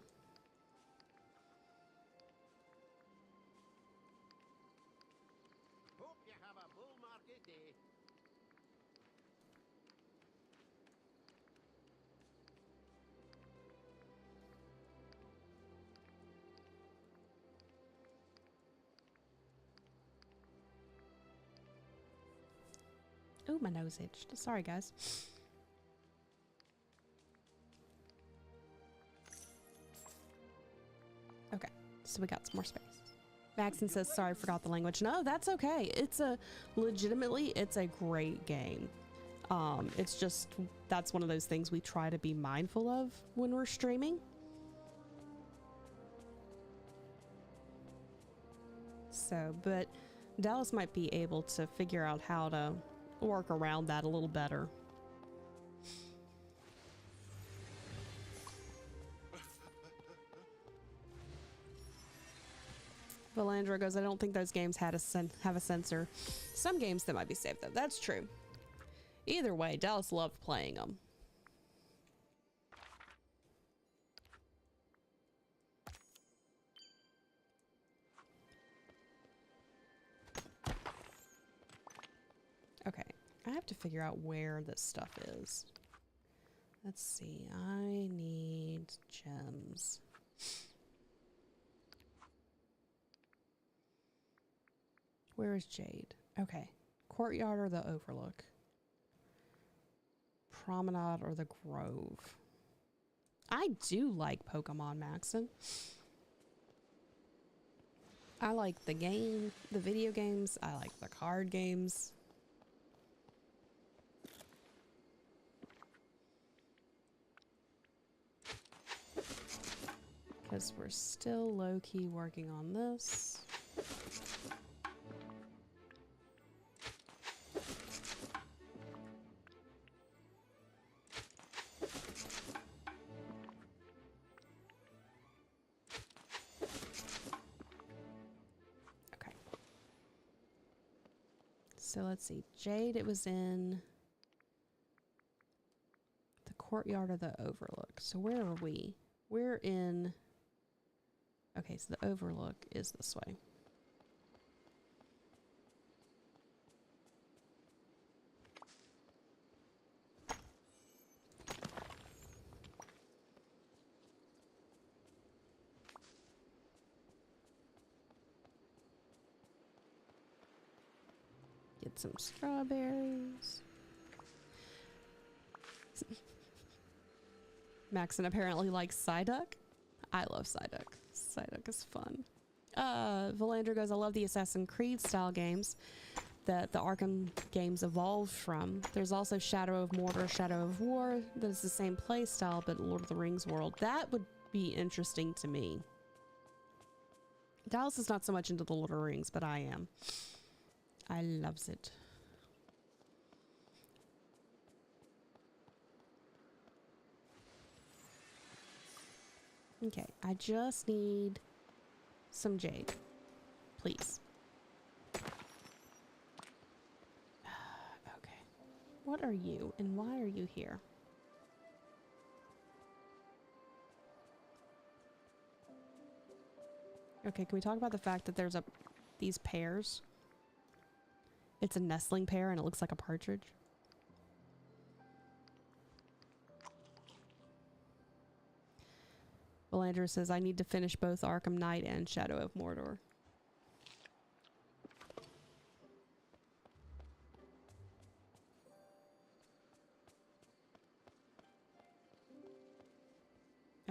Hope you have a bull market day. Oh, my nose itched. Sorry, guys. Okay, so we got some more space. Maxon says, sorry, forgot the language. No, that's okay. It's a great game. It's just, that's one of those things we try to be mindful of when we're streaming. So, but Dallas might be able to figure out how to work around that a little better. Valandra goes, I don't think those games have a censor. Some games that might be safe though. That's true. Either way, Dallas loved playing them. Okay, I have to figure out where this stuff is. Let's see, I need gems. Where is Jade? Okay, courtyard or the overlook? Promenade or the grove? I do like Pokemon, Maxon. I like the game, the video games. I like the card games. Because we're still low-key working on this. Okay. So let's see. Jade, it was in the courtyard or the overlook. So where are we? We're in... Okay, so the overlook is this way. Get some strawberries. Maxon apparently likes Psyduck. I love Psyduck. Psyduck is fun. Valandra goes, I love the Assassin's Creed style games that the Arkham games evolved from. There's also Shadow of Mordor, Shadow of War. That is the same play style, but Lord of the Rings world. That would be interesting to me. Dallas is not so much into the Lord of the Rings, but I am. I loves it. Okay, I just need some jade, please. Okay, what are you and why are you here? Okay, can we talk about the fact that there's these pears? It's a nestling pear and it looks like a partridge. Valandra says, I need to finish both Arkham Knight and Shadow of Mordor.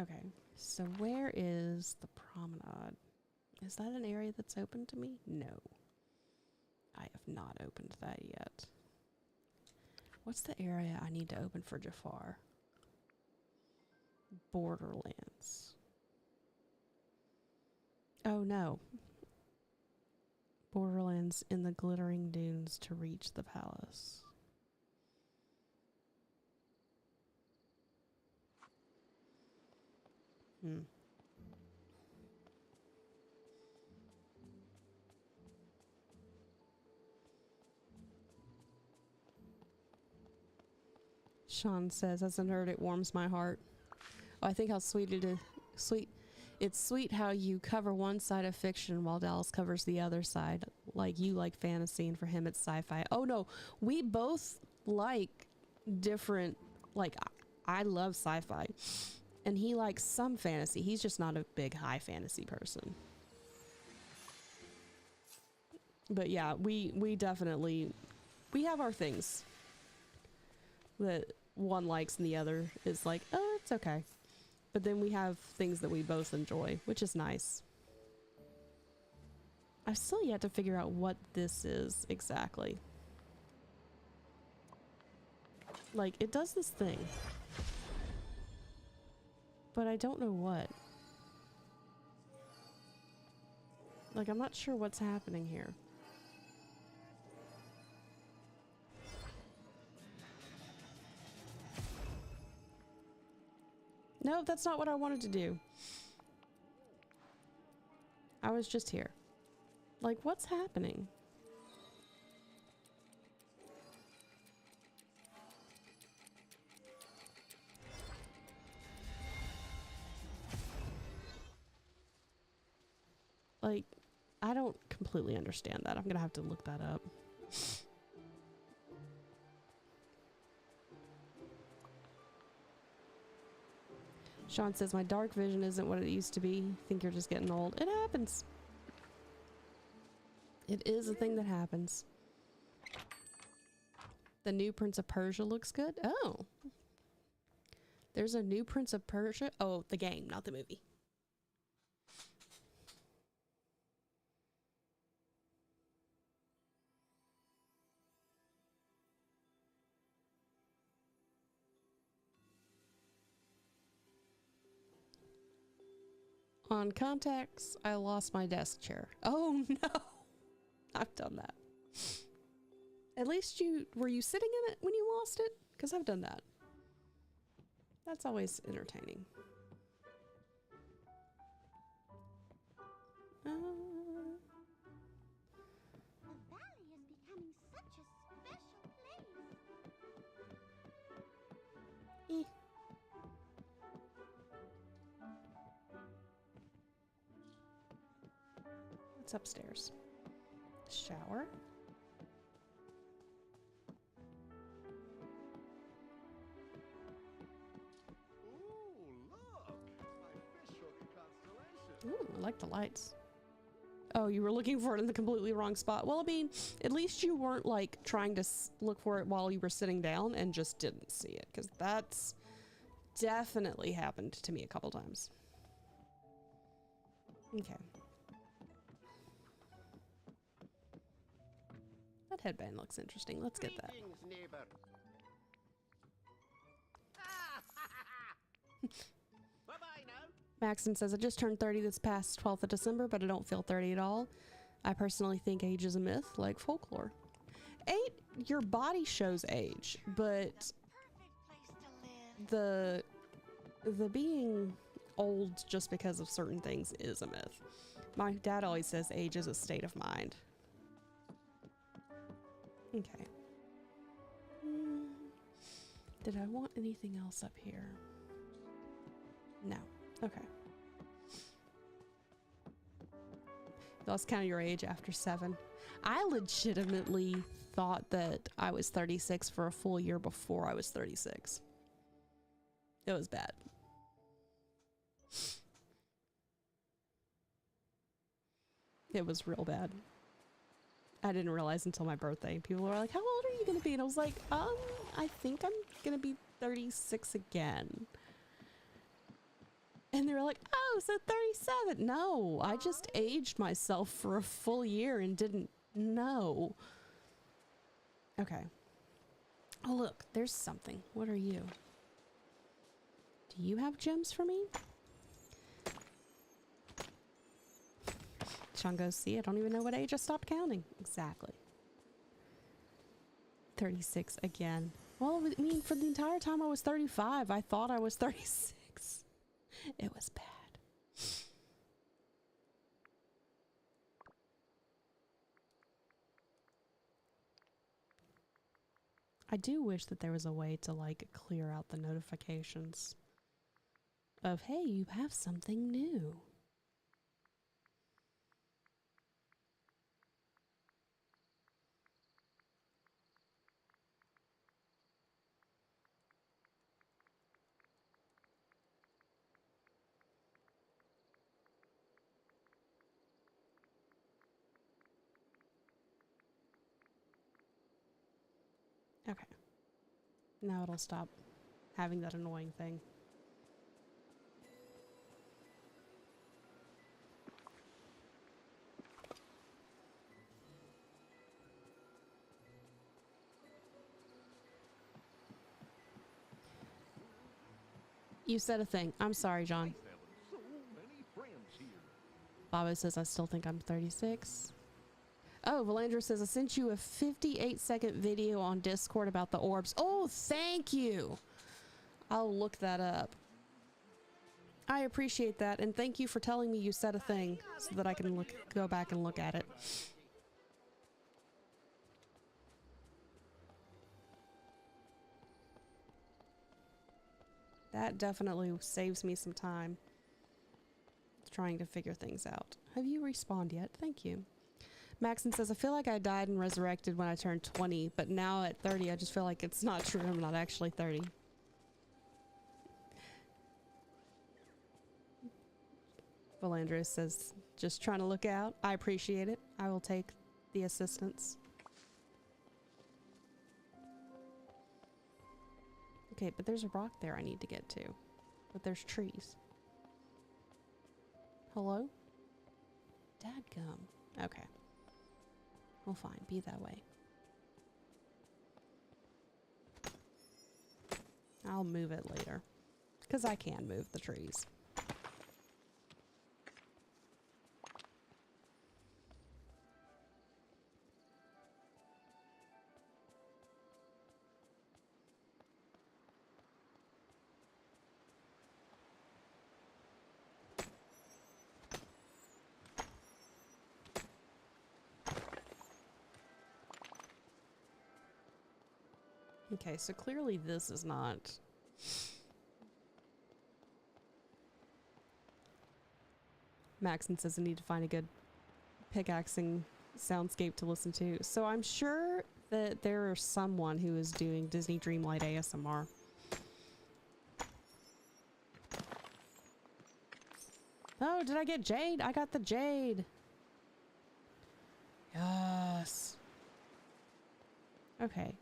Okay, so where is the promenade? Is that an area that's open to me? No. I have not opened that yet. What's the area I need to open for Jafar? Borderlands. Oh no. Borderlands in the glittering dunes to reach the palace. Sean says, as a nerd, it warms my heart. Oh, I think how sweet it is. Sweet. It's sweet how you cover one side of fiction while Dallas covers the other side. Like you like fantasy and for him it's sci-fi. Oh no, we both like different, like I love sci-fi and he likes some fantasy. He's just not a big high fantasy person. But yeah, we definitely, we have our things that one likes and the other is like, oh, it's okay. But then we have things that we both enjoy, which is nice. I've still yet to figure out what this is exactly. Like, it does this thing. But I don't know what. Like, I'm not sure what's happening here. No, that's not what I wanted to do. I was just here. Like, what's happening? Like, I don't completely understand that. I'm gonna have to look that up. Sean says, my dark vision isn't what it used to be. Think you're just getting old. It happens. It is a thing that happens. The new Prince of Persia looks good. Oh. There's a new Prince of Persia. Oh, the game, not the movie. On contacts, I lost my desk chair. Oh no! I've done that. At least were you sitting in it when you lost it? Because I've done that. That's always entertaining. The valley is becoming such a special place. What's upstairs? Shower. Ooh, I like the lights. Oh, you were looking for it in the completely wrong spot. Well, I mean, at least you weren't like trying to look for it while you were sitting down and just didn't see it, because that's definitely happened to me a couple times. Okay. That headband looks interesting. Let's get that. Bye-bye now. Maxon says, I just turned 30 this past 12th of December, but I don't feel 30 at all. I personally think age is a myth, like folklore. Your body shows age, but the being old just because of certain things is a myth. My dad always says age is a state of mind. Okay. Did I want anything else up here? No. Okay. You lost count of your age after 7. I legitimately thought that I was 36 for a full year before I was 36. It was bad. It was real bad. I didn't realize until my birthday. People were like, how old are you gonna be? And I was like, I think I'm gonna be 36 again. And they were like, oh, so 37. No, I just aged myself for a full year and didn't know. Okay. Oh, look, there's something. What are you? Do you have gems for me? Sean goes, see, I don't even know what age I stopped counting. Exactly. 36 again. Well, I mean, for the entire time I was 35, I thought I was 36. It was bad. I do wish that there was a way to like clear out the notifications of, hey, you have something new. Okay. Now it'll stop having that annoying thing. You said a thing. I'm sorry, John. Nice having so many friends here. Baba says I still think I'm 36. Oh, Valandra says I sent you a 58-second video on Discord about the orbs. Oh, thank you. I'll look that up. I appreciate that, and thank you for telling me you said a thing so that I can go back and look at it. That definitely saves me some time trying to figure things out. Have you respawned yet? Thank you. Maxon says, I feel like I died and resurrected when I turned 20, but now at 30, I just feel like it's not true. I'm not actually 30. Valandra says, just trying to look out. I appreciate it. I will take the assistance. Okay, but there's a rock there I need to get to. But there's trees. Hello? Dadgum. Okay. Well, fine. Be that way. I'll move it later. Because I can move the trees. Okay, so clearly this is not... Maxon says I need to find a good pickaxing soundscape to listen to. So I'm sure that there is someone who is doing Disney Dreamlight ASMR. Oh, did I get jade? I got the jade. Yes. Okay.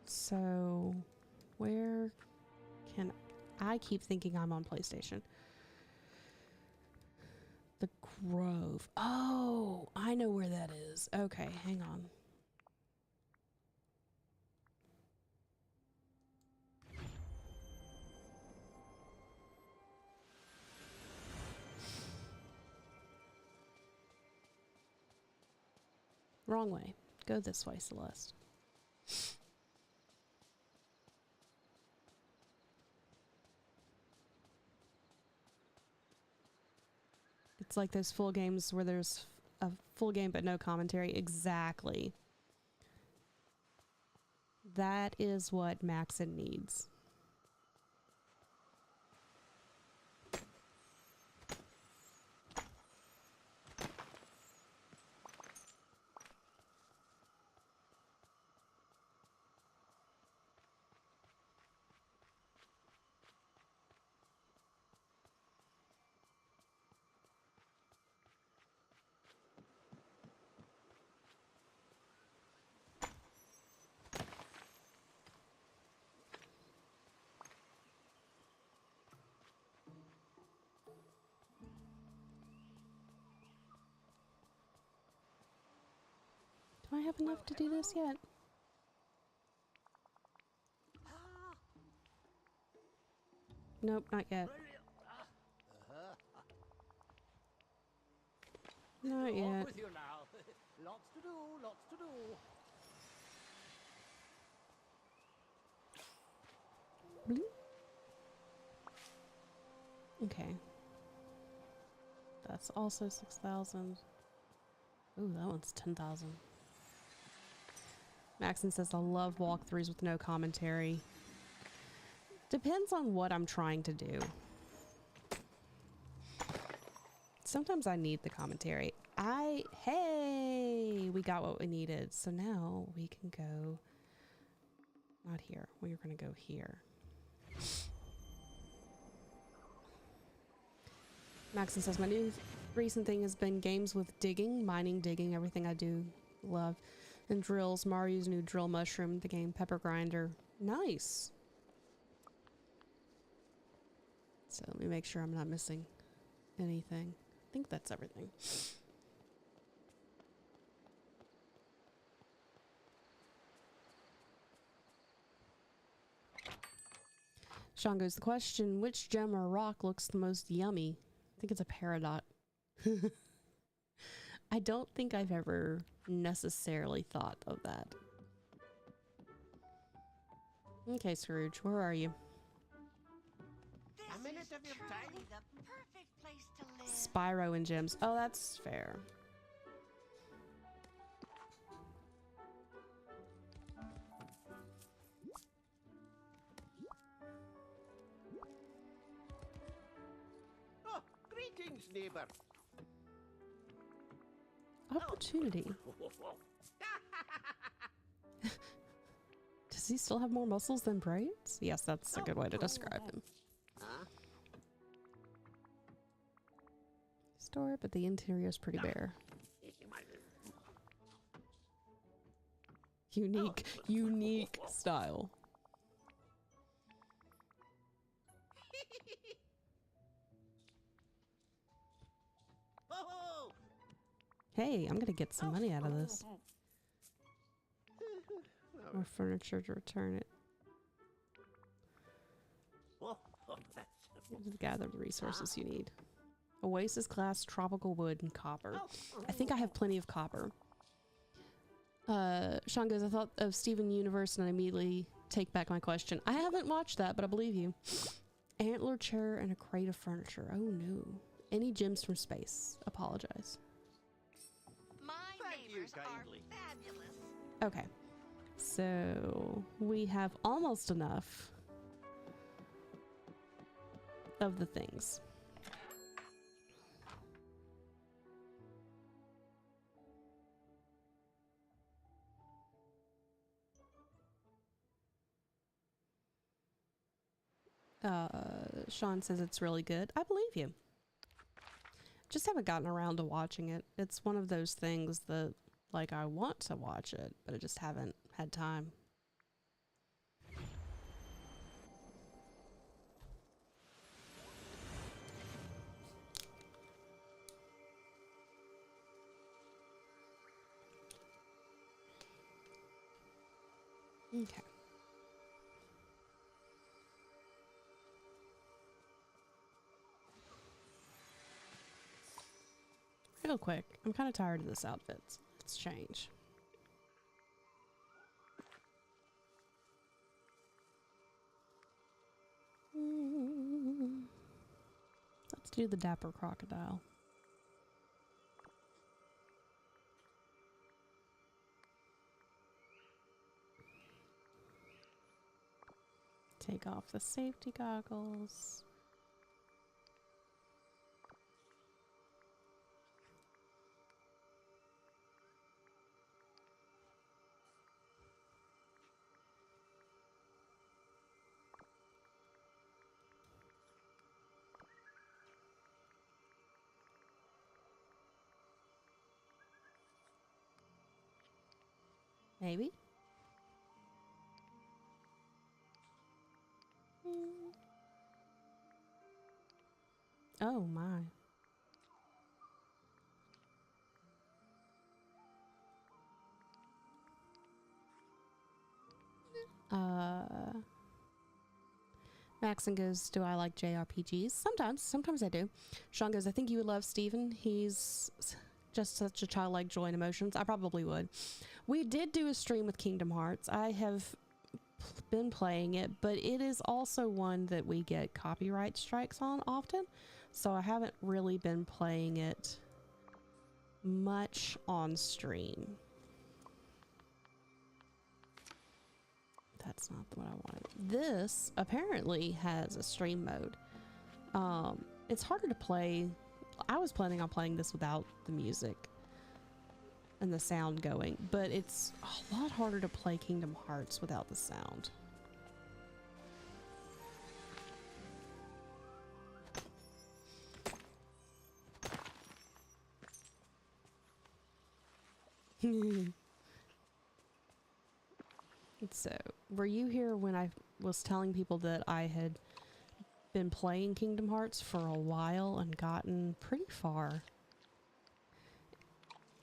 So, where can I keep thinking I'm on PlayStation? The Grove. Oh, I know where that is. Okay, hang on. Wrong way. Go this way, Celeste. It's like those full games where there's a full game but no commentary. Exactly. That is what Maxon needs. Do I have enough to do this yet? Nope, not yet. Not yet. With you now. Lots to do, lots to do. Bloop. Okay. That's also 6,000. Ooh, that one's 10,000. Maxon says, I love walkthroughs with no commentary. Depends on what I'm trying to do. Sometimes I need the commentary. Hey, we got what we needed. So now we can go, not here. We're going to go here. Maxon says, my new recent thing has been games with digging, mining, digging, everything I do love. And drills, Mario's new drill mushroom, the game Pepper Grinder. Nice. So let me make sure I'm not missing anything. I think that's everything. Sean goes, the question, which gem or rock looks the most yummy? I think it's a peridot. I don't think I've ever necessarily thought of that. Okay, Scrooge, where are you? This is truly the perfect place to live. Spyro and gems. Oh, that's fair. Oh, greetings, neighbor. Opportunity. Does he still have more muscles than braids? Yes, that's a good way to describe him. Store, but the interior is pretty bare. Unique style. Hey, I'm gonna get some money out of this. More furniture to return it. Just gather the resources you need. Oasis glass, tropical wood, and copper. I think I have plenty of copper. Sean goes, I thought of Steven Universe and I immediately take back my question. I haven't watched that, but I believe you. Antler chair and a crate of furniture. Oh no. Any gems from space? Apologize. My neighbors are fabulous. Okay. So we have almost enough of the things. Sean says it's really good. I believe you. Just haven't gotten around to watching it. It's one of those things that, like, I want to watch it, but I just haven't had time. Okay. Real quick, I'm kind of tired of this outfit. Let's change. Let's do the dapper crocodile. Take off the safety goggles. Maybe. Oh my. Maxon goes, do I like JRPGs? Sometimes I do. Sean goes, I think you would love Steven. He's just such a childlike joy and emotions. I probably would. We did do a stream with Kingdom Hearts. I have been playing it, but it is also one that we get copyright strikes on often. So I haven't really been playing it much on stream. That's not what I wanted. This apparently has a stream mode. It's harder to play. I was planning on playing this without the music and the sound going, but it's a lot harder to play Kingdom Hearts without the sound. So, were you here when I was telling people that I had been playing Kingdom Hearts for a while and gotten pretty far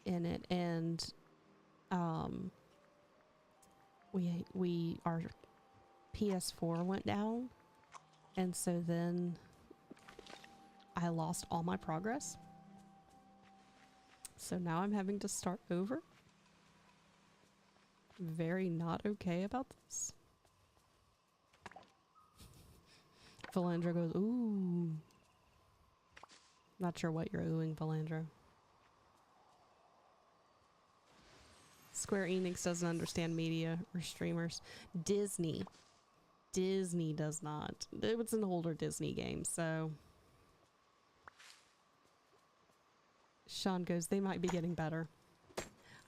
in it, and our PS4 went down, and so then I lost all my progress. So now I'm having to start over. Very not okay about this. Valandra goes, ooh. Not sure what you're oohing, Valandra. Square Enix doesn't understand media or streamers. Disney does not. It's an older Disney game, so. Sean goes, they might be getting better.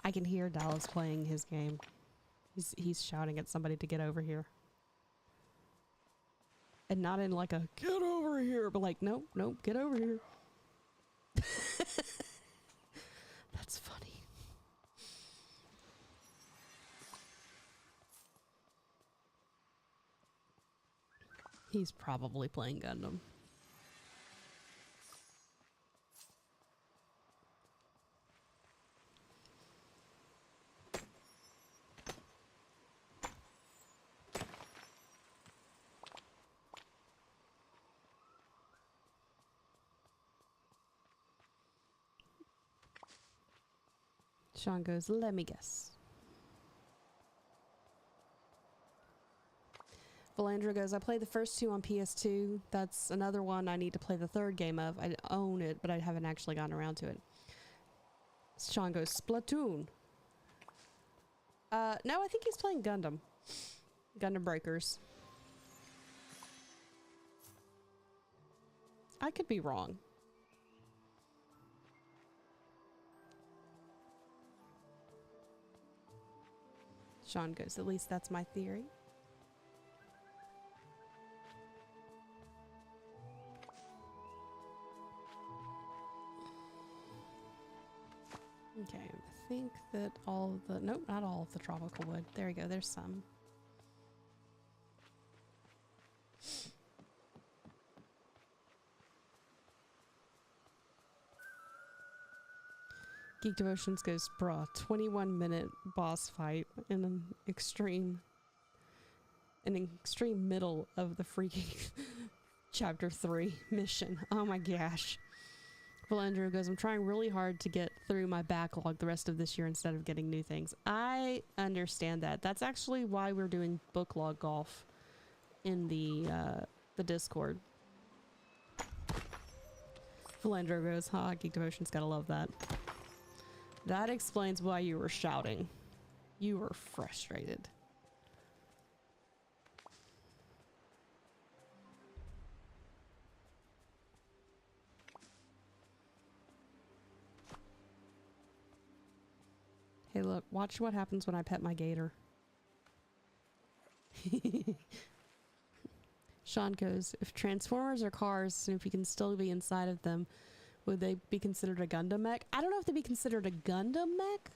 I can hear Dallas playing his game. He's shouting at somebody to get over here. And not in like a, get over here, but like, nope, get over here. That's funny. He's probably playing Gundam. Sean goes, let me guess. Valandra goes, I played the first two on PS2. That's another one I need to play the third game of. I own it, but I haven't actually gotten around to it. Sean goes, Splatoon. No, I think he's playing Gundam. Gundam Breakers. I could be wrong. Sean goes, at least that's my theory. Okay, I think that all of the, nope, not all of the tropical wood. There we go, there's some. Geek Devotions goes, bruh, 21-minute boss fight in an extreme middle of the freaking chapter 3 mission. Oh my gosh. Valandra goes, I'm trying really hard to get through my backlog the rest of this year instead of getting new things. I understand that. That's actually why we're doing booklog golf in the Discord. Valandra goes, Geek Devotions, gotta love that. That explains why you were shouting. You were frustrated. Hey look, watch what happens when I pet my gator. Sean goes, if Transformers are cars and if you can still be inside of them, would they be considered a Gundam mech? I don't know if they'd be considered a Gundam mech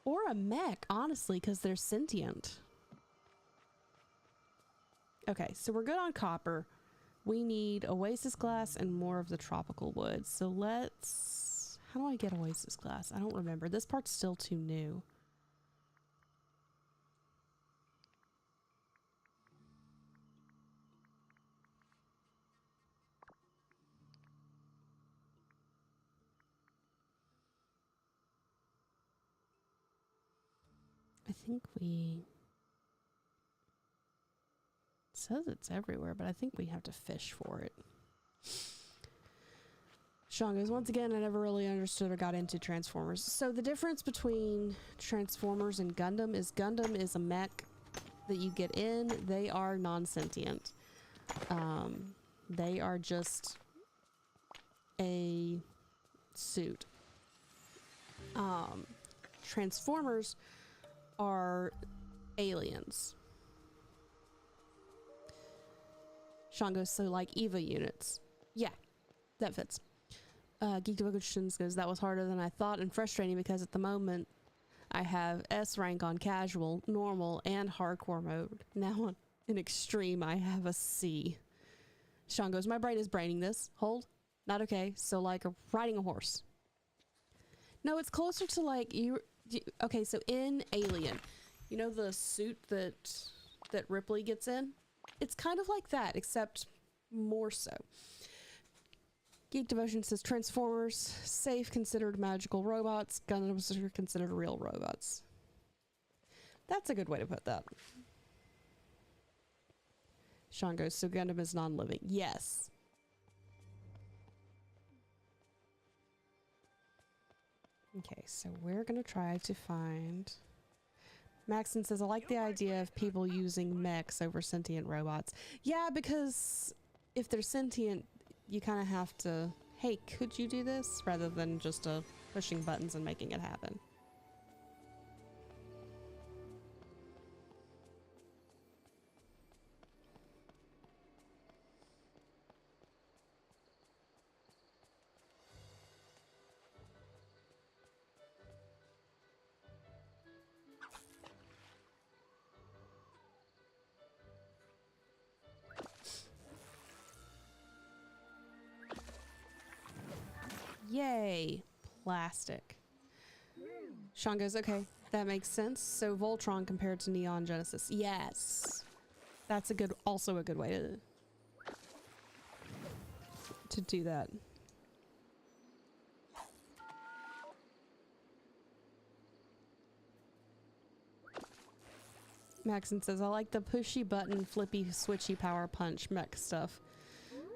or a mech, honestly, because they're sentient. Okay, so we're good on copper. We need Oasis glass and more of the tropical wood. So let's... How do I get Oasis glass? I don't remember. This part's still too new. I think we... It says it's everywhere, but I think we have to fish for it. Sean goes, once again, I never really understood or got into Transformers. So the difference between Transformers and Gundam is a mech that you get in, they are non-sentient. They are just a suit. Transformers are aliens. Sean goes, so like EVA units. Yeah, that fits. Geek Devotions goes, that was harder than I thought and frustrating because at the moment I have S rank on casual, normal, and hardcore mode. Now in extreme I have a C. Sean goes, my brain is braining this. Hold. Not okay. So like riding a horse. No, it's closer to like okay, so in Alien, you know the suit that Ripley gets in? It's kind of like that, except more so. Geek Devotion says Transformers, safe, considered magical robots. Gundams are considered real robots. That's a good way to put that. Sean goes, so Gundam is non-living. Yes. Okay, so we're gonna try to find... Maxon says, I like the idea of people using mechs over sentient robots. Yeah, because if they're sentient, you kind of have to, hey, could you do this? Rather than just pushing buttons and making it happen. Yay, plastic. Sean goes, okay, that makes sense. So Voltron compared to Neon Genesis. Yes. That's also a good way to do that. Maxon says, I like the pushy button, flippy, switchy power punch mech stuff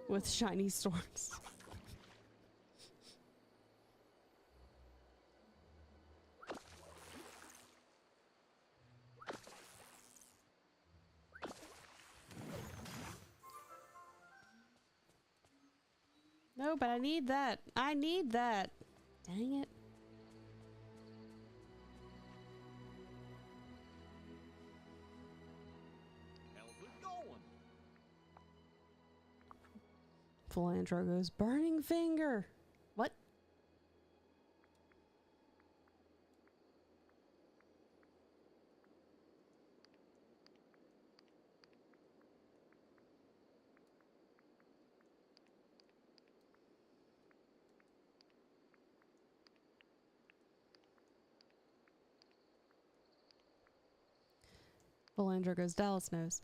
with shiny swords. No, but I need that. I need that. Dang it. How's it going? Philandro goes, burning finger. What? Philandro goes, Dallas knows.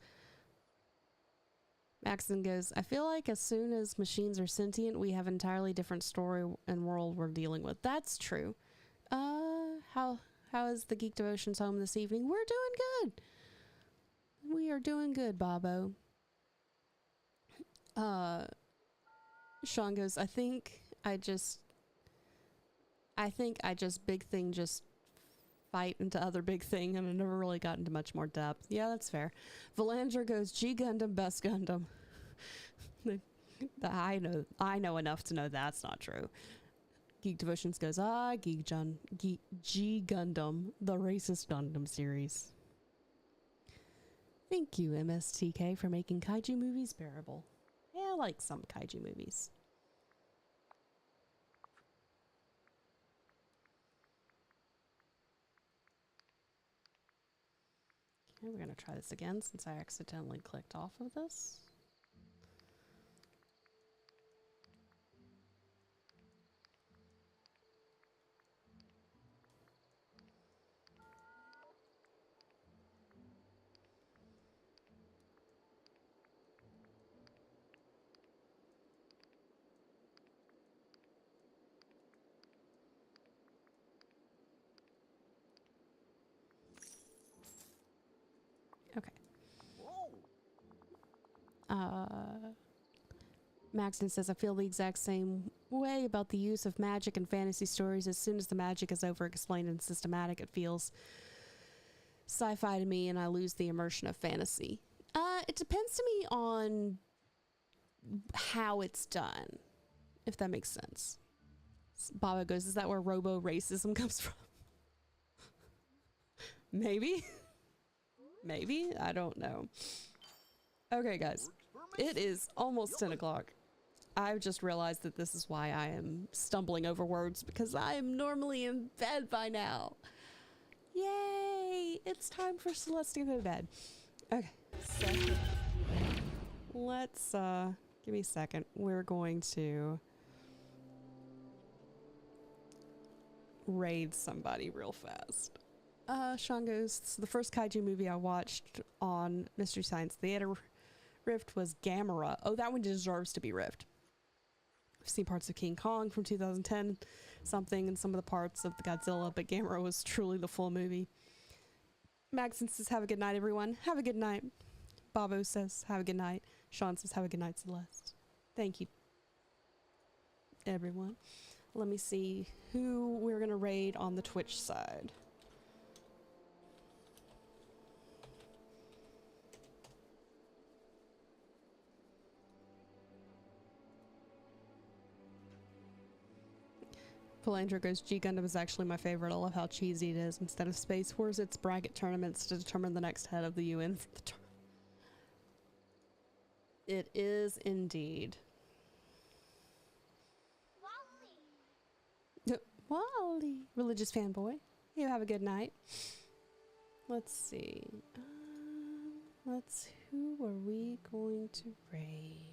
Maxon goes, I feel like as soon as machines are sentient, we have an entirely different story and world we're dealing with. That's true. How is the Geek Devotions home this evening? We're doing good. We are doing good, Bobo. Sean goes, I think I just big thing just fight into other big thing and I never really got into much more depth. Yeah, that's fair. Valanger goes, G Gundam, best Gundam. I know enough to know that's not true. Geek Devotions goes, G Gundam, the racist Gundam series. Thank you, MSTK, for making kaiju movies bearable. Yeah, I like some kaiju movies. Okay, we're going to try this again since I accidentally clicked off of this. Okay. Maxton says, I feel the exact same way about the use of magic in fantasy stories. As soon as the magic is over-explained and systematic, it feels sci-fi to me and I lose the immersion of fantasy. It depends to me on how it's done, if that makes sense. Baba goes, is that where robo racism comes from? Maybe. Maybe? I don't know. Okay, guys. It is almost 10 o'clock. I've just realized that this is why I am stumbling over words, because I am normally in bed by now. Yay! It's time for Celeste to go to bed. Okay, so let's give me a second. We're going to raid somebody real fast. Sean goes, the first kaiju movie I watched on Mystery Science Theater Rift was Gamera. Oh, that one deserves to be riffed. I've seen parts of King Kong from 2010 something and some of the parts of the Godzilla, but Gamera was truly the full movie. Maxon says, have a good night, everyone. Have a good night. Bobo says, have a good night. Sean says, have a good night, Celeste. Thank you, everyone. Let me see who we're going to raid on the Twitch side. Philandro goes, G Gundam is actually my favorite. I love how cheesy it is. Instead of Space Wars, it's bracket tournaments to determine the next head of the UN for the tournament. It is indeed. Wally. Religious fanboy. You have a good night. Let's see. Who are we going to raid?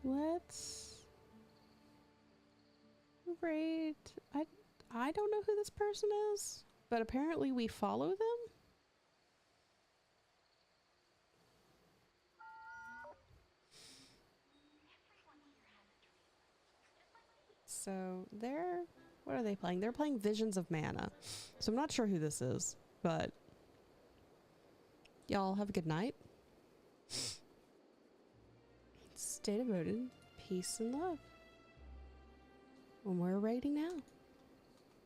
Let's raid. I don't know who this person is, but apparently we follow them. So what are they playing? They're playing Visions of Mana. So I'm not sure who this is, but y'all have a good night. Stay devoted, peace and love. And we're raiding now.